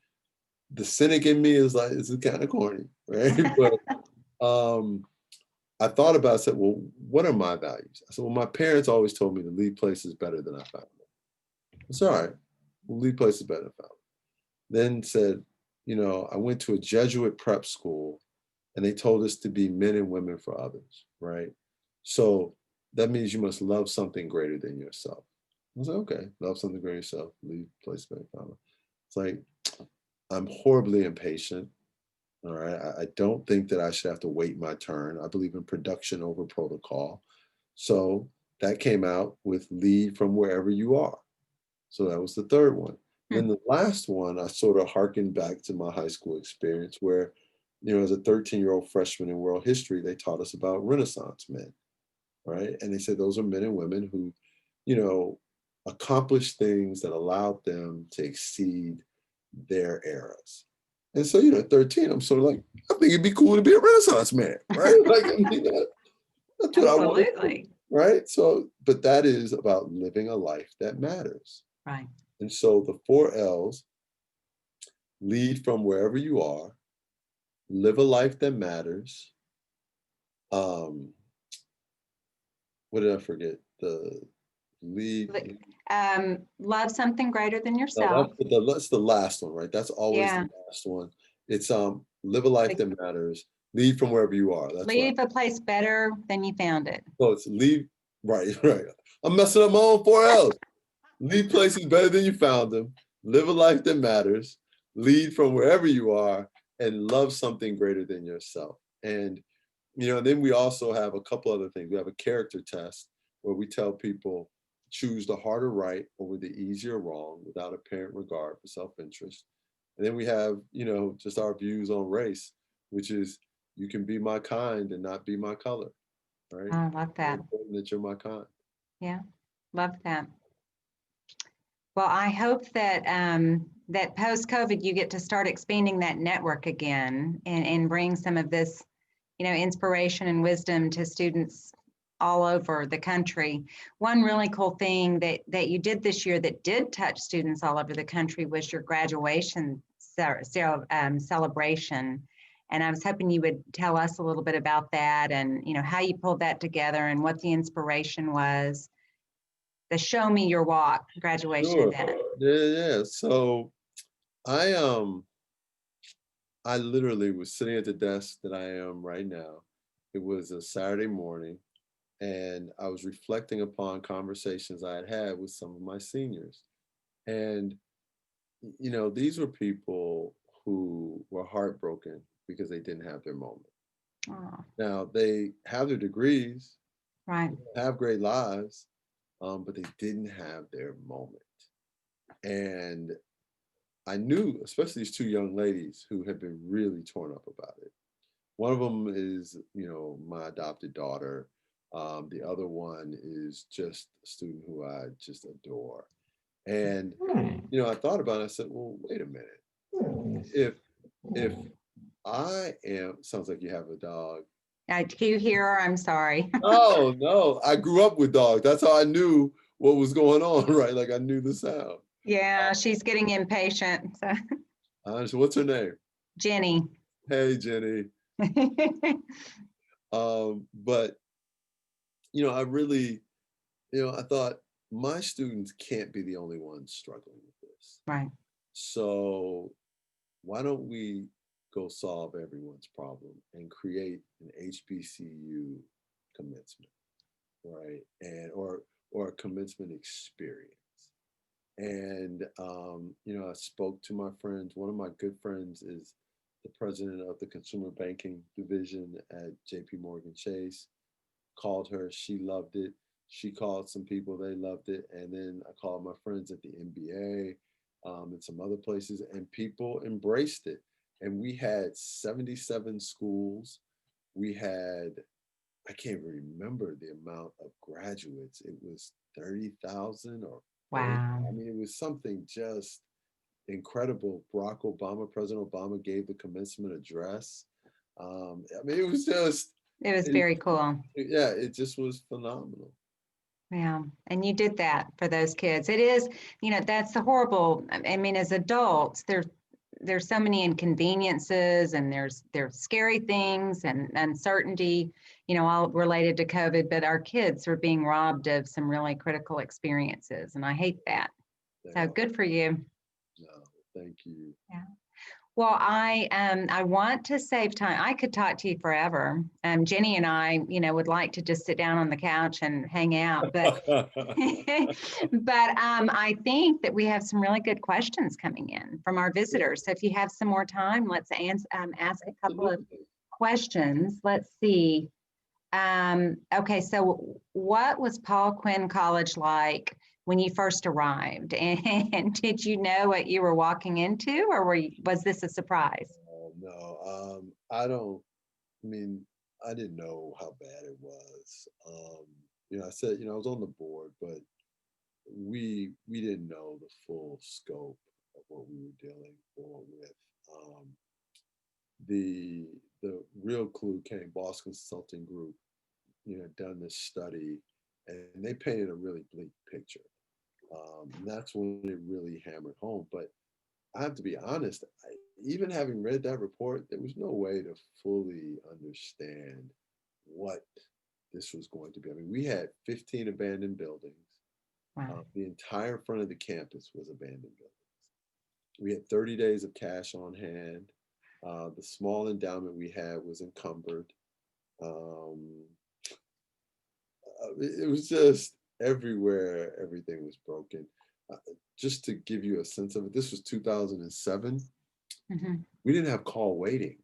the cynic in me is like, this is kind of corny, right? But I thought about it, I said, well, what are my values? I said, well, my parents always told me to leave places better than I found them. It's all right. We'll leave places better than I found them. Then said, I went to a Jesuit prep school and they told us to be men and women for others, right? So that means you must love something greater than yourself. I was like, okay, love something greater than yourself, leave places better than I found them. It's like, I'm horribly impatient. All right. I don't think that I should have to wait my turn. I believe in production over protocol. So that came out with lead from wherever you are. So that was the third one. Then the last one, I sort of hearkened back to my high school experience where, as a 13-year-old freshman in world history, they taught us about Renaissance men, right? And they said those are men and women who, accomplished things that allowed them to exceed their eras. And so, at 13, I'm sort of like, I think it'd be cool to be a Renaissance man, right? Like, that's what I want. Absolutely. Right? So, but that is about living a life that matters. Right. And so the 4 L's: lead from wherever you are, live a life that matters. What did I forget? The lead. Love something greater than No, yourself. that's the last one, right? That's always Yeah. the last one. It's live a life that matters. Lead from wherever you are. That's Leave a place better than you found it. so it's leave. Right, right. I'm messing up my own 4 L's. Leave places better than you found them. Live a life that matters. Lead from wherever you are, and love something greater than yourself. And then we also have a couple other things. We have a character test where we tell people choose the harder right over the easier wrong without apparent regard for self-interest. And then we have, just our views on race, which is you can be my kind and not be my color, right? I love that. It's important that you're my kind. Yeah, love that. Well, I hope that that post-COVID, you get to start expanding that network again and bring some of this, inspiration and wisdom to students all over the country. One really cool thing that you did this year that did touch students all over the country was your graduation celebration. And I was hoping you would tell us a little bit about that and, how you pulled that together and what the inspiration was. The Show Me Your Walk graduation Sure. event. Yeah. So I literally was sitting at the desk that I am right now. It was a Saturday morning, and I was reflecting upon conversations I had had with some of my seniors. And, these were people who were heartbroken because they didn't have their moment. Oh, Now, they have their degrees, right. have great lives, but they didn't have their moment. And I knew, especially these two young ladies who had been really torn up about it. One of them is, my adopted daughter. The other one is just a student who I just adore. And, I thought about it. I said, well, wait a minute. If I am, sounds like you have a dog. Do you hear her? I'm sorry. Oh, no, I grew up with dogs. That's how I knew what was going on, right? Like I knew the sound. Yeah, she's getting impatient. So what's her name? Jenny. Hey, Jenny. But I really, I thought my students can't be the only ones struggling with this. Right. So why don't we go solve everyone's problem and create an HBCU commencement, right? And or a commencement experience. And I spoke to my friends. One of my good friends is the president of the consumer banking division at JP Morgan Chase. Called her, she loved it. She called some people, they loved it. And then I called my friends at the NBA and some other places, and people embraced it. And we had 77 schools. We had I can't remember the amount of graduates. It was 30,000 or 40. Wow. I mean, it was something just incredible. Barack Obama, President Obama gave the commencement address. I mean, it was just, It was it, very cool. yeah, it just was phenomenal. Yeah, and you did that for those kids. It is, that's the horrible. I mean, as adults, there's so many inconveniences, and there's scary things and uncertainty, all related to COVID. But our kids are being robbed of some really critical experiences, and I hate that. So good for you. No, thank you. Yeah. Well, I want to save time. I could talk to you forever. Jenny and I, would like to just sit down on the couch and hang out, but I think that we have some really good questions coming in from our visitors. So if you have some more time, let's ask a couple of questions. Let's see. Okay, so what was Paul Quinn College like when you first arrived? And did you know what you were walking into, or was this a surprise? No, I didn't know how bad it was. I said, I was on the board, but we didn't know the full scope of what we were dealing with. The real clue came, Boston Consulting Group, done this study, and they painted a really bleak picture. And that's when it really hammered home. But I have to be honest, even having read that report, there was no way to fully understand what this was going to be. I mean, we had 15 abandoned buildings. Wow. The entire front of the campus was abandoned buildings. We had 30 days of cash on hand. The small endowment we had was encumbered. It was just everywhere, everything was broken. Just to give you a sense of it, this was 2007. Mm-hmm. We didn't have call waiting.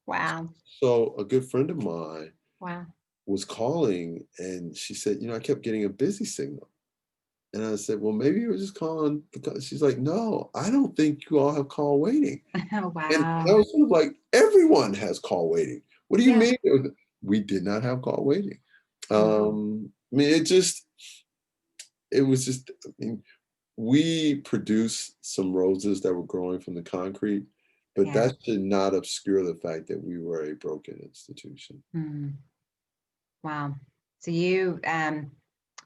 Wow. So a good friend of mine wow. was calling, and she said, I kept getting a busy signal. And I said, well, maybe you were just calling because she's like, no, I don't think you all have call waiting. Wow. And I was sort of like, everyone has call waiting. What do you mean? We did not have call waiting. I mean, we produced some roses that were growing from the concrete, but that should not obscure the fact that we were a broken institution. Wow. So you,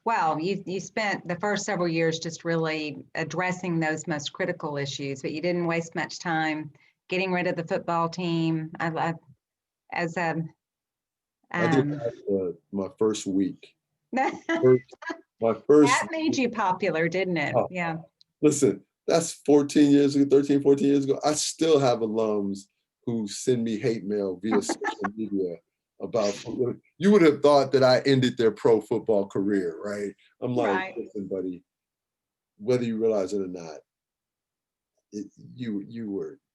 you spent the first several years just really addressing those most critical issues, but you didn't waste much time getting rid of the football team. I think my first week. That made you popular, didn't it? Yeah. Listen, that's 14 years ago, 13, 14 years ago. I still have alums who send me hate mail via social media about football. You would have thought that I ended their pro football career, right? I'm like, listen, buddy, whether you realize it or not,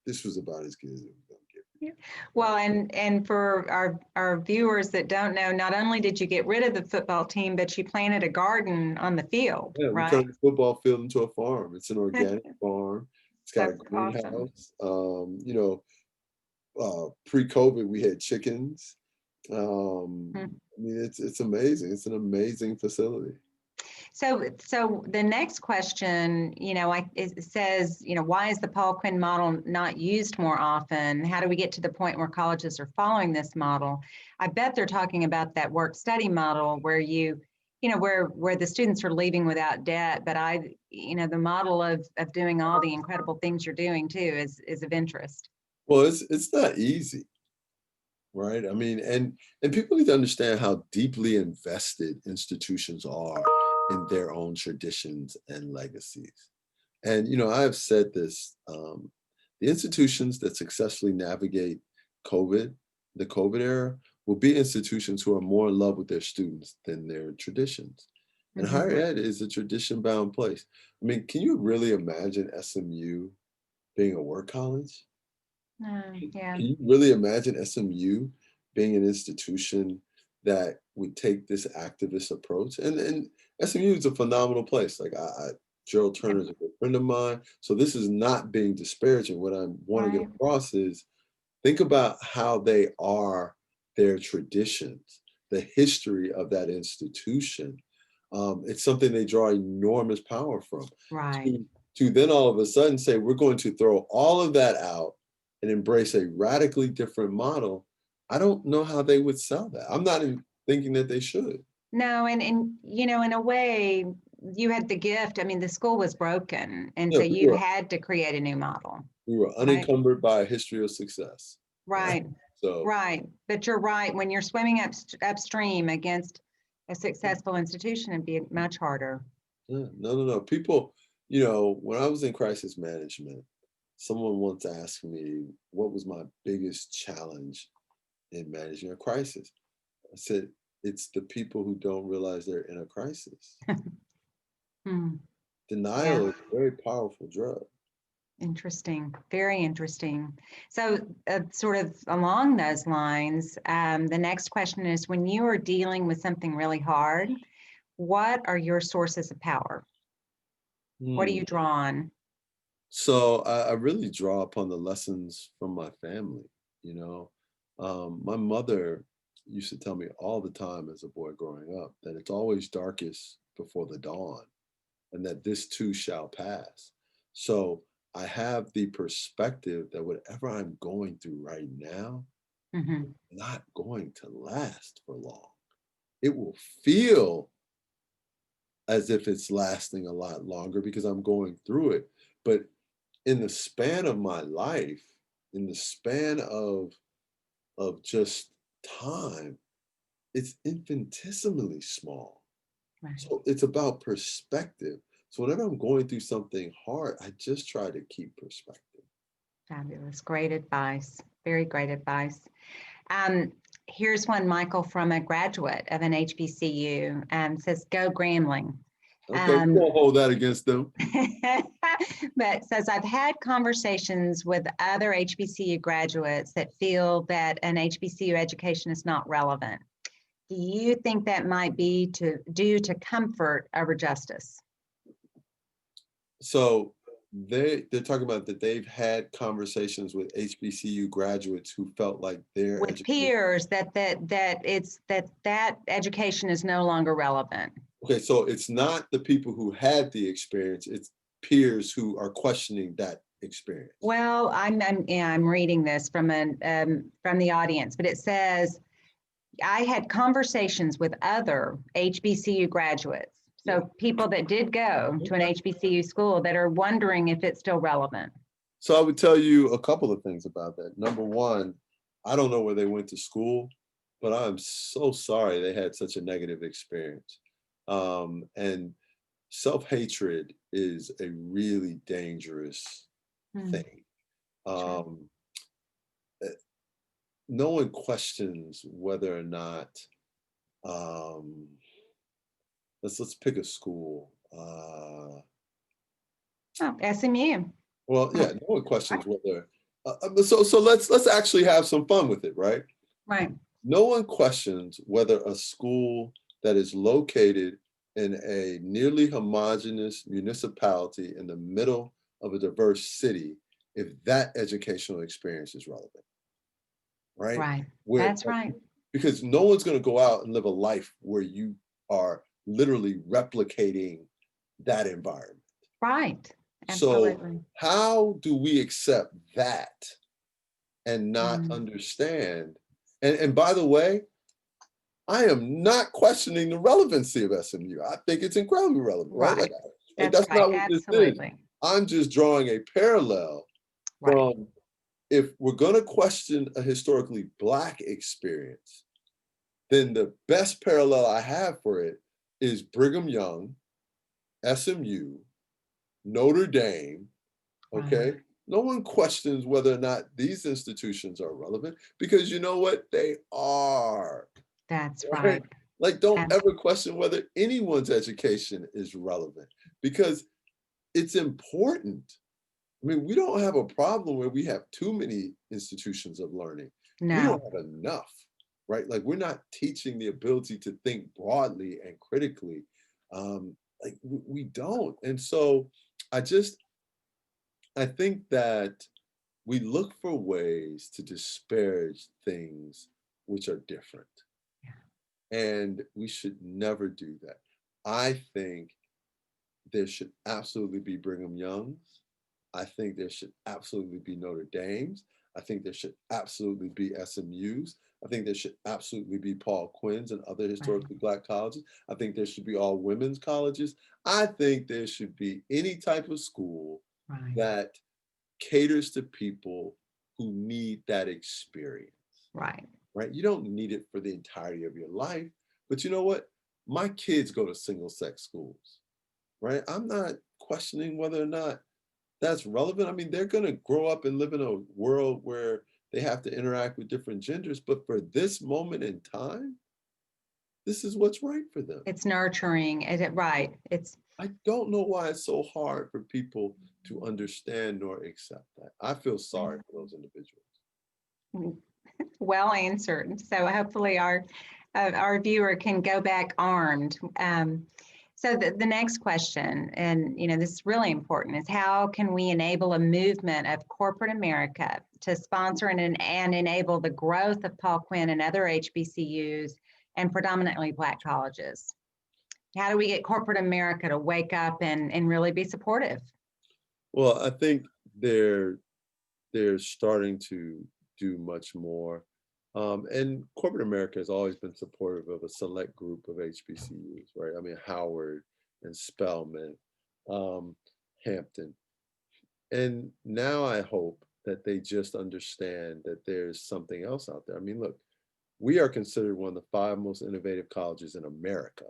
this was about as good as it was going to get. Well, and for our viewers that don't know, not only did you get rid of the football team, but you planted a garden on the field, right? We turned the football field into a farm. It's an organic farm. It's got a greenhouse. Awesome. Pre-COVID, we had chickens. I mean, it's amazing. It's an amazing facility. So the next question, it says, why is the Paul Quinn model not used more often? How do we get to the point where colleges are following this model? I bet they're talking about that work-study model where where the students are leaving without debt. But the model of doing all the incredible things you're doing too is of interest. Well, it's not easy, right? I mean, and people need to understand how deeply invested institutions are in their own traditions and legacies. And, I have said this, the institutions that successfully navigate the COVID era, will be institutions who are more in love with their students than their traditions. And higher ed is a tradition-bound place. I mean, can you really imagine SMU being a work college? Yeah. Can you really imagine SMU being an institution that would take this activist approach? And SMU is a phenomenal place. Like Gerald Turner is a good friend of mine. So this is not being disparaging. What I want to get across is think about how they are their traditions, the history of that institution. It's something they draw enormous power from. Right. To then all of a sudden say, we're going to throw all of that out and embrace a radically different model. I don't know how they would sell that. I'm not even thinking that they should. No, and in a way, you had the gift. I mean, the school was broken, and Yeah, so you had to create a new model. we were unencumbered by a history of success. Right. So Right. But you're right. When you're swimming upstream against a successful institution, it'd be much harder. yeah, no. People, when I was in crisis management, someone once asked me what was my biggest challenge in managing a crisis. I said, it's the people who don't realize they're in a crisis. Denial is a very powerful drug. Interesting. Very interesting. So sort of along those lines, the next question is, when you are dealing with something really hard, what are your sources of power? What do you draw on? So I really draw upon the lessons from my family. My mother used to tell me all the time as a boy growing up that it's always darkest before the dawn, and that this too shall pass. So I have the perspective that whatever I'm going through right now, not going to last for long. It will feel as if it's lasting a lot longer because I'm going through it. But in the span of my life, in the span of just time, it's infinitesimally small. Right. So it's about perspective. So whenever I'm going through something hard, I just try to keep perspective. Fabulous. Great advice. Very great advice. Here's one, Michael, from a graduate of an HBCU, says, go Grambling. Okay, we won't hold that against them. But says, I've had conversations with other HBCU graduates that feel that an HBCU education is not relevant. Do you think that might be due to comfort over justice? So they're talking about that they've had conversations with HBCU graduates who felt like their with peers that education is no longer relevant. Okay, so it's not the people who had the experience, it's peers who are questioning that experience. Well, I'm reading this from the audience, but it says, I had conversations with other HBCU graduates, so people that did go to an HBCU school that are wondering if it's still relevant. So I would tell you a couple of things about that. Number one, I don't know where they went to school, but I'm so sorry they had such a negative experience. And self-hatred is a really dangerous thing. Sure. No one questions whether or not, let's pick a school. SMU. Well, yeah, no one questions whether, so let's actually have some fun with it, right? Right. No one questions whether a school that is located in a nearly homogeneous municipality in the middle of a diverse city, if that educational experience is relevant, right? Right. That's right. Because no one's going to go out and live a life where you are literally replicating that environment. Right. Absolutely. So how do we accept that and not understand? And by the way, I am not questioning the relevancy of SMU. I think it's incredibly relevant, right? Right. That's right. not what Absolutely. this is. I'm just drawing a parallel from, if we're going to question a historically Black experience, then the best parallel I have for it is Brigham Young, SMU, Notre Dame, okay? No one questions whether or not these institutions are relevant, because you know what? They are. That's right. Like, don't ever question whether anyone's education is relevant, because it's important. I mean, we don't have a problem where we have too many institutions of learning. No. We don't have enough, right? Like, we're not teaching the ability to think broadly and critically. Like, we don't. And so I think that we look for ways to disparage things which are different. Yeah. And we should never do that. I think there should absolutely be Brigham Youngs. I think there should absolutely be Notre Dames. I think there should absolutely be SMUs. I think there should absolutely be Paul Quinn's and other historically Black colleges. I think there should be all women's colleges. I think there should be any type of school that caters to people who need that experience. Right. Right? You don't need it for the entirety of your life, but you know what? My kids go to single sex schools, right? I'm not questioning whether or not that's relevant. I mean, they're going to grow up and live in a world where they have to interact with different genders, but for this moment in time, this is what's right for them. It's nurturing, is it right? I don't know why it's so hard for people to understand nor accept that. I feel sorry for those individuals. Well answered. So hopefully our viewer can go back armed. So the next question, and this is really important, is how can we enable a movement of corporate America to sponsor and enable the growth of Paul Quinn and other HBCUs and predominantly Black colleges? How do we get corporate America to wake up and really be supportive? Well, I think they're starting to do much more. And corporate America has always been supportive of a select group of HBCUs, right? I mean, Howard and Spelman, Hampton. And now I hope that they just understand that there's something else out there. I mean, look, we are considered one of the 5 most innovative colleges in America.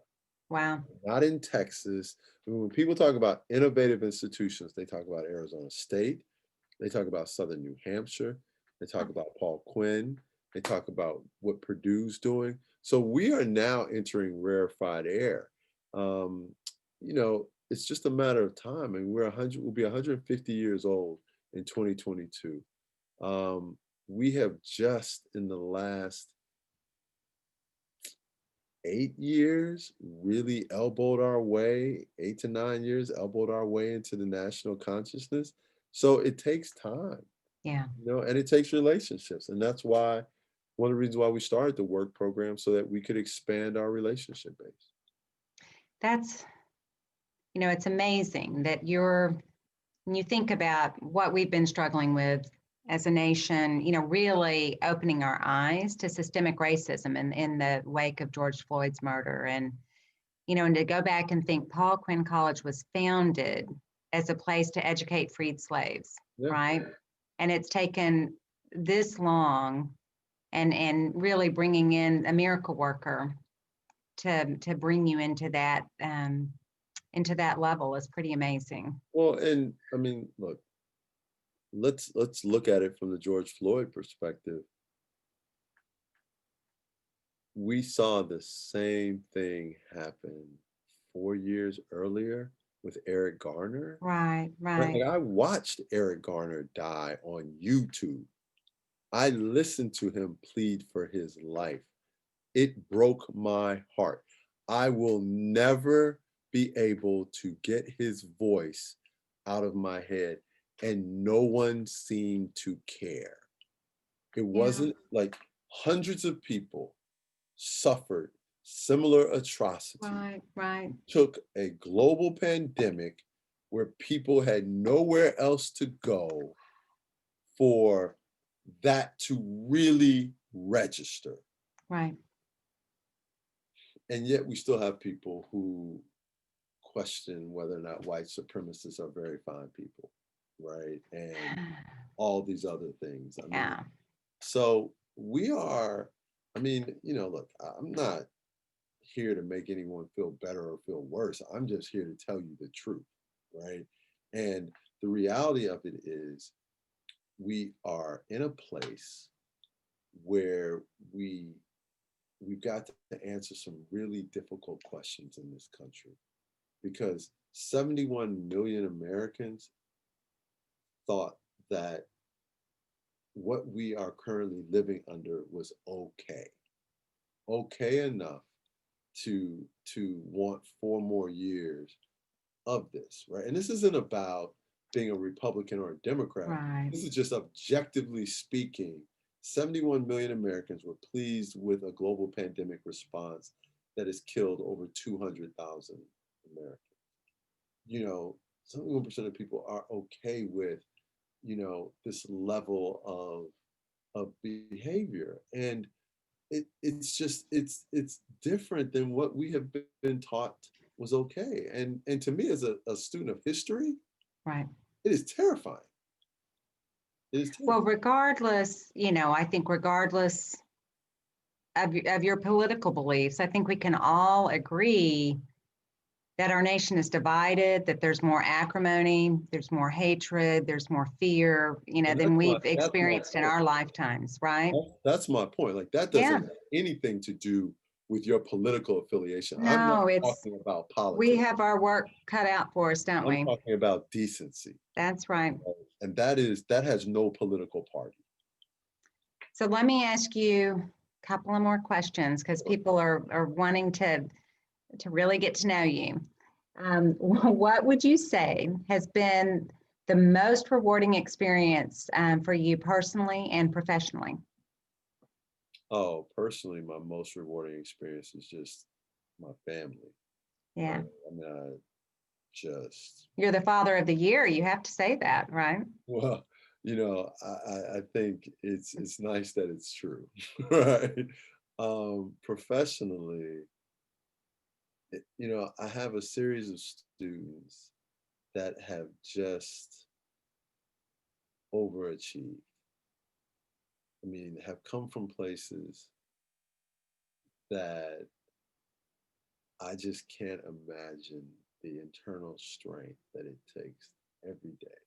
Wow. Not in Texas. When people talk about innovative institutions, they talk about Arizona State, they talk about Southern New Hampshire, they talk about Paul Quinn, they talk about what Purdue's doing. So we are now entering rarefied air. It's just a matter of time. And we'll be 150 years old in 2022. We have just in the last 8 years really elbowed our way, 8 to 9 years elbowed our way into the national consciousness. So it takes time. Yeah. And it takes relationships. And that's why one of the reasons why we started the work program, so that we could expand our relationship base. That's, it's amazing that when you think about what we've been struggling with as a nation, really opening our eyes to systemic racism in the wake of George Floyd's murder. And to go back and think Paul Quinn College was founded as a place to educate freed slaves, right? And it's taken this long and really bringing in a miracle worker to bring you into that level is pretty amazing. Well, and I mean, look, let's look at it from the George Floyd perspective. We saw the same thing happen 4 years earlier with Eric Garner. Right. Like, I watched Eric Garner die on YouTube. I listened to him plead for his life. It broke my heart. I will never be able to get his voice out of my head, and no one seemed to care. It wasn't like hundreds of people suffered similar atrocities. Right. Took a global pandemic where people had nowhere else to go for that to really register. Right. And yet we still have people who question whether or not white supremacists are very fine people, right? And all these other things. I mean, so we are, look, I'm not here to make anyone feel better or feel worse. I'm just here to tell you the truth, right? And the reality of it is we are in a place where we've got to answer some really difficult questions in this country, because 71 million Americans thought that what we are currently living under was okay enough to want 4 more years of this, right? And this isn't about being a Republican or a Democrat. Right. This is just objectively speaking, 71 million Americans were pleased with a global pandemic response that has killed over 200,000 Americans. 71% of people are okay with, this level of behavior. And it's different than what we have been taught was okay. And to me, as a student of history, Right. it is terrifying. It is terrifying. Well, regardless, I think regardless of your political beliefs, I think we can all agree that our nation is divided, that there's more acrimony, there's more hatred, there's more fear, than we've experienced in our lifetimes, right? That's my point. Like, that doesn't have anything to do with your political affiliation. No, I'm not it's talking about politics. We have our work cut out for us, don't we? I'm talking about decency. That's right. And that has no political party. So let me ask you a couple of more questions, because people are wanting to really get to know you. What would you say has been the most rewarding experience for you personally and professionally? Oh, personally, my most rewarding experience is just my family. Yeah. Right? I mean, You're the father of the year. You have to say that, right? Well, I think it's nice that it's true, right? Professionally, I have a series of students that have just overachieved. I mean, have come from places that I just can't imagine the internal strength that it takes every day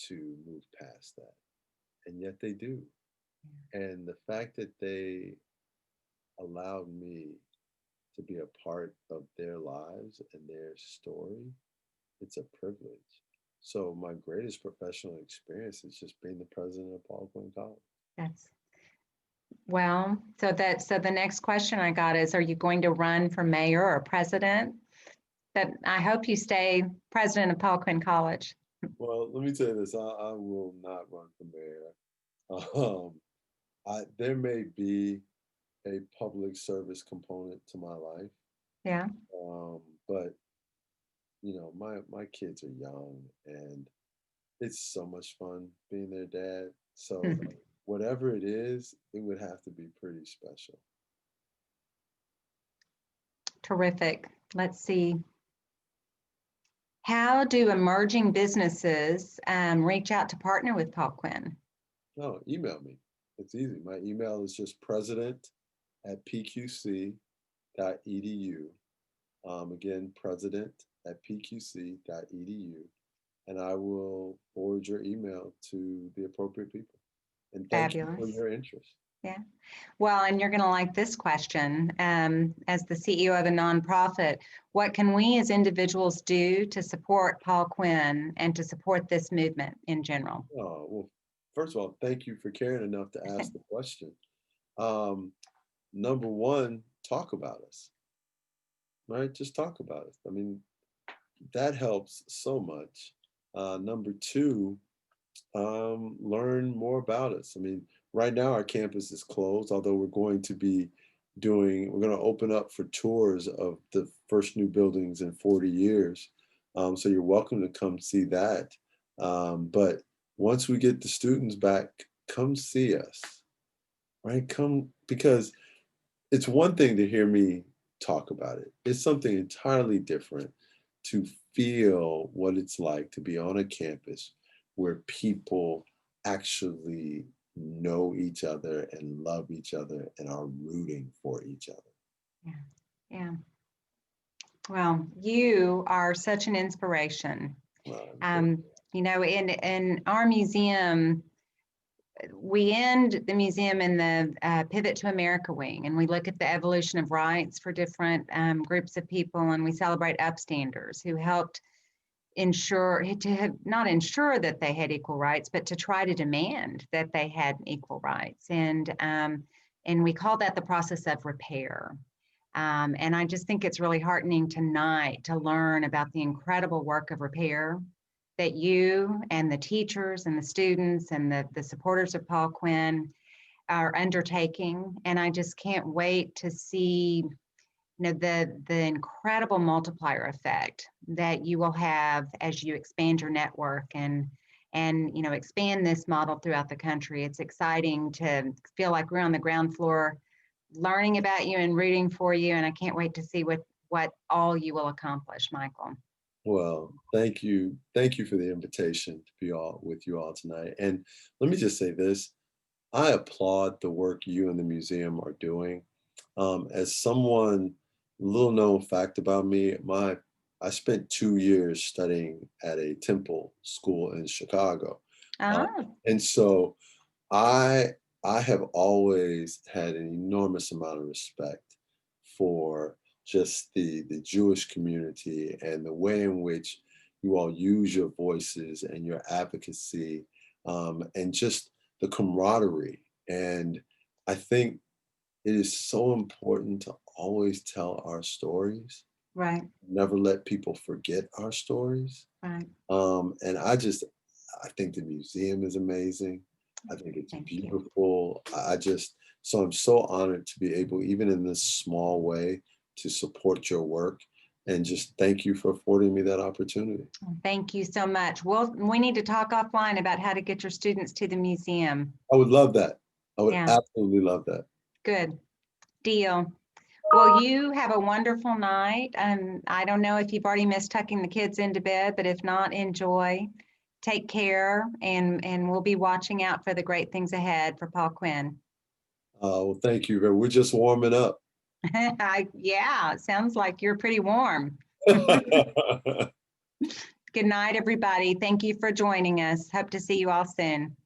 to move past that. And yet they do. And the fact that they allowed me to be a part of their lives and their story, it's a privilege. So my greatest professional experience is just being the president of Paul Quinn College. So the next question I got is, are you going to run for mayor or president? But I hope you stay president of Paul Quinn College. Well, let me tell you this, I will not run for mayor. There may be a public service component to my life. Yeah. But my kids are young and it's so much fun being their dad. So whatever it is, it would have to be pretty special. Terrific. Let's see. How do emerging businesses reach out to partner with Paul Quinn? Oh, email me. It's easy. My email is just president@pqc.edu. Again, president@pqc.edu. And I will forward your email to the appropriate people. And thank you for your interest. Yeah. Well, and you're going to like this question. As the CEO of a nonprofit, what can we as individuals do to support Paul Quinn and to support this movement in general? Oh, well, first of all, thank you for caring enough to ask the question. Number one, talk about us, right? Just talk about us. I mean, that helps so much. Number two, learn more about us. I mean, right now our campus is closed, although we're going to open up for tours of the first new buildings in 40 years. So you're welcome to come see that. But once we get the students back, come see us, right? Come, because it's one thing to hear me talk about it. It's something entirely different to feel what it's like to be on a campus where people actually know each other and love each other and are rooting for each other. Yeah. Well, you are such an inspiration. In our museum, we end the museum in the Pivot to America wing, and we look at the evolution of rights for different groups of people, and we celebrate upstanders who helped not ensure that they had equal rights, but to try to demand that they had equal rights. And we call that the process of repair. And I just think it's really heartening tonight to learn about the incredible work of repair that you and the teachers and the students and the supporters of Paul Quinn our undertaking, and I just can't wait to see the incredible multiplier effect that you will have as you expand your network and expand this model throughout the country. It's exciting to feel like we're on the ground floor learning about you and rooting for you, and I can't wait to see what all you will accomplish, Michael. Well, thank you. Thank you for the invitation to be with you all tonight. And let me just say this. I applaud the work you and the museum are doing. As someone, little known fact about me, I spent 2 years studying at a Temple school in Chicago. And so I have always had an enormous amount of respect for just the Jewish community and the way in which you all use your voices and your advocacy, and just the camaraderie. And I think it is so important to always tell our stories. Right. Never let people forget our stories. Right. And I think the museum is amazing. I think it's beautiful. So I'm so honored to be able, even in this small way, to support your work, and just thank you for affording me that opportunity. Thank you so much. Well, we need to talk offline about how to get your students to the museum. I would love that. I would absolutely love that. Good deal. Well, you have a wonderful night. I don't know if you've already missed tucking the kids into bed, but if not, enjoy. Take care, and we'll be watching out for the great things ahead for Paul Quinn. Well, thank you. We're just warming up. Yeah, it sounds like you're pretty warm. Good night, everybody. Thank you for joining us. Hope to see you all soon.